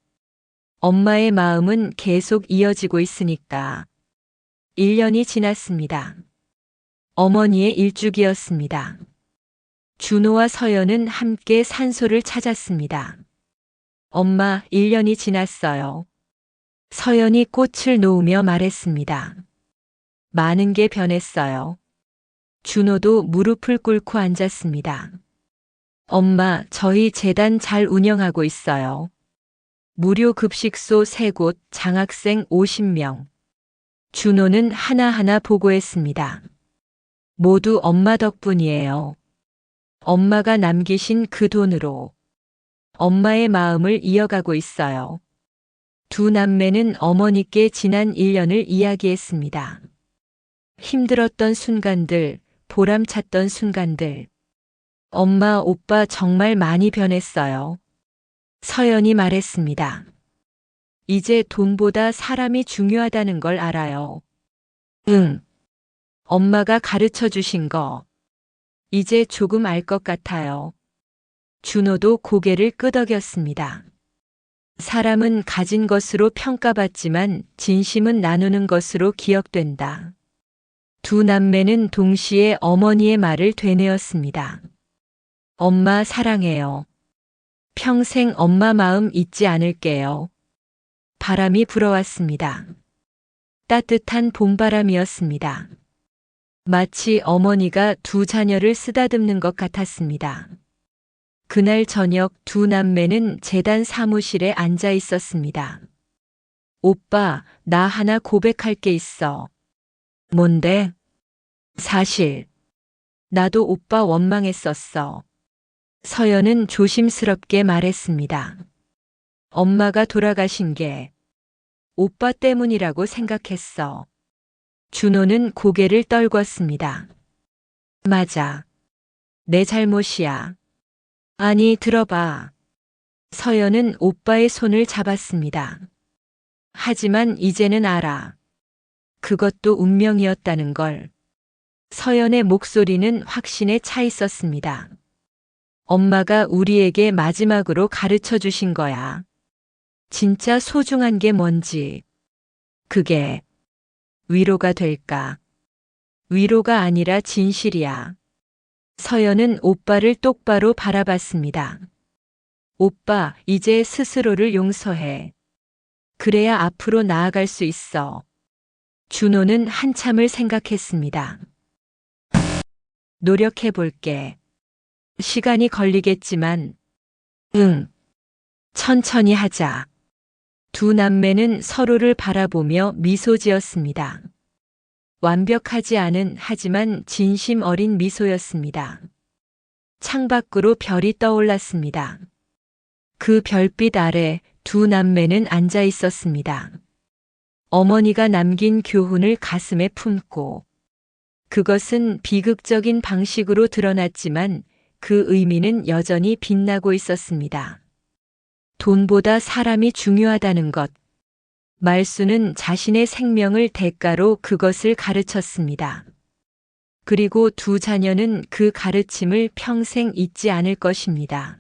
엄마의 마음은 계속 이어지고 있으니까. 1년이 지났습니다. 어머니의 일주기였습니다. 준호와 서연은 함께 산소를 찾았습니다. 엄마, 1년이 지났어요. 서연이 꽃을 놓으며 말했습니다. 많은 게 변했어요. 준호도 무릎을 꿇고 앉았습니다. 엄마, 저희 재단 잘 운영하고 있어요. 무료 급식소 3곳, 장학생 50명. 준호는 하나하나 보고했습니다. 모두 엄마 덕분이에요. 엄마가 남기신 그 돈으로 엄마의 마음을 이어가고 있어요. 두 남매는 어머니께 지난 1년을 이야기했습니다. 힘들었던 순간들, 보람찼던 순간들. 엄마, 오빠 정말 많이 변했어요. 서연이 말했습니다. 이제 돈보다 사람이 중요하다는 걸 알아요. 응. 엄마가 가르쳐 주신 거. 이제 조금 알 것 같아요. 준호도 고개를 끄덕였습니다. 사람은 가진 것으로 평가받지만 진심은 나누는 것으로 기억된다. 두 남매는 동시에 어머니의 말을 되뇌었습니다. 엄마 사랑해요. 평생 엄마 마음 잊지 않을게요. 바람이 불어왔습니다. 따뜻한 봄바람이었습니다. 마치 어머니가 두 자녀를 쓰다듬는 것 같았습니다. 그날 저녁 두 남매는 재단 사무실에 앉아 있었습니다. 오빠, 나 하나 고백할 게 있어. 뭔데? 사실, 나도 오빠 원망했었어. 서연은 조심스럽게 말했습니다. 엄마가 돌아가신 게 오빠 때문이라고 생각했어. 준호는 고개를 떨궜습니다. 맞아. 내 잘못이야. 아니, 들어봐. 서연은 오빠의 손을 잡았습니다. 하지만 이제는 알아. 그것도 운명이었다는 걸. 서연의 목소리는 확신에 차 있었습니다. 엄마가 우리에게 마지막으로 가르쳐 주신 거야. 진짜 소중한 게 뭔지. 그게 위로가 될까? 위로가 아니라 진실이야. 서연은 오빠를 똑바로 바라봤습니다. 오빠, 이제 스스로를 용서해. 그래야 앞으로 나아갈 수 있어. 준호는 한참을 생각했습니다. 노력해 볼게. 시간이 걸리겠지만, 응. 천천히 하자. 두 남매는 서로를 바라보며 미소 지었습니다. 완벽하지 않은 하지만 진심 어린 미소였습니다. 창밖으로 별이 떠올랐습니다. 그 별빛 아래 두 남매는 앉아 있었습니다. 어머니가 남긴 교훈을 가슴에 품고 그것은 비극적인 방식으로 드러났지만 그 의미는 여전히 빛나고 있었습니다. 돈보다 사람이 중요하다는 것. 말수는 자신의 생명을 대가로 그것을 가르쳤습니다. 그리고 두 자녀는 그 가르침을 평생 잊지 않을 것입니다.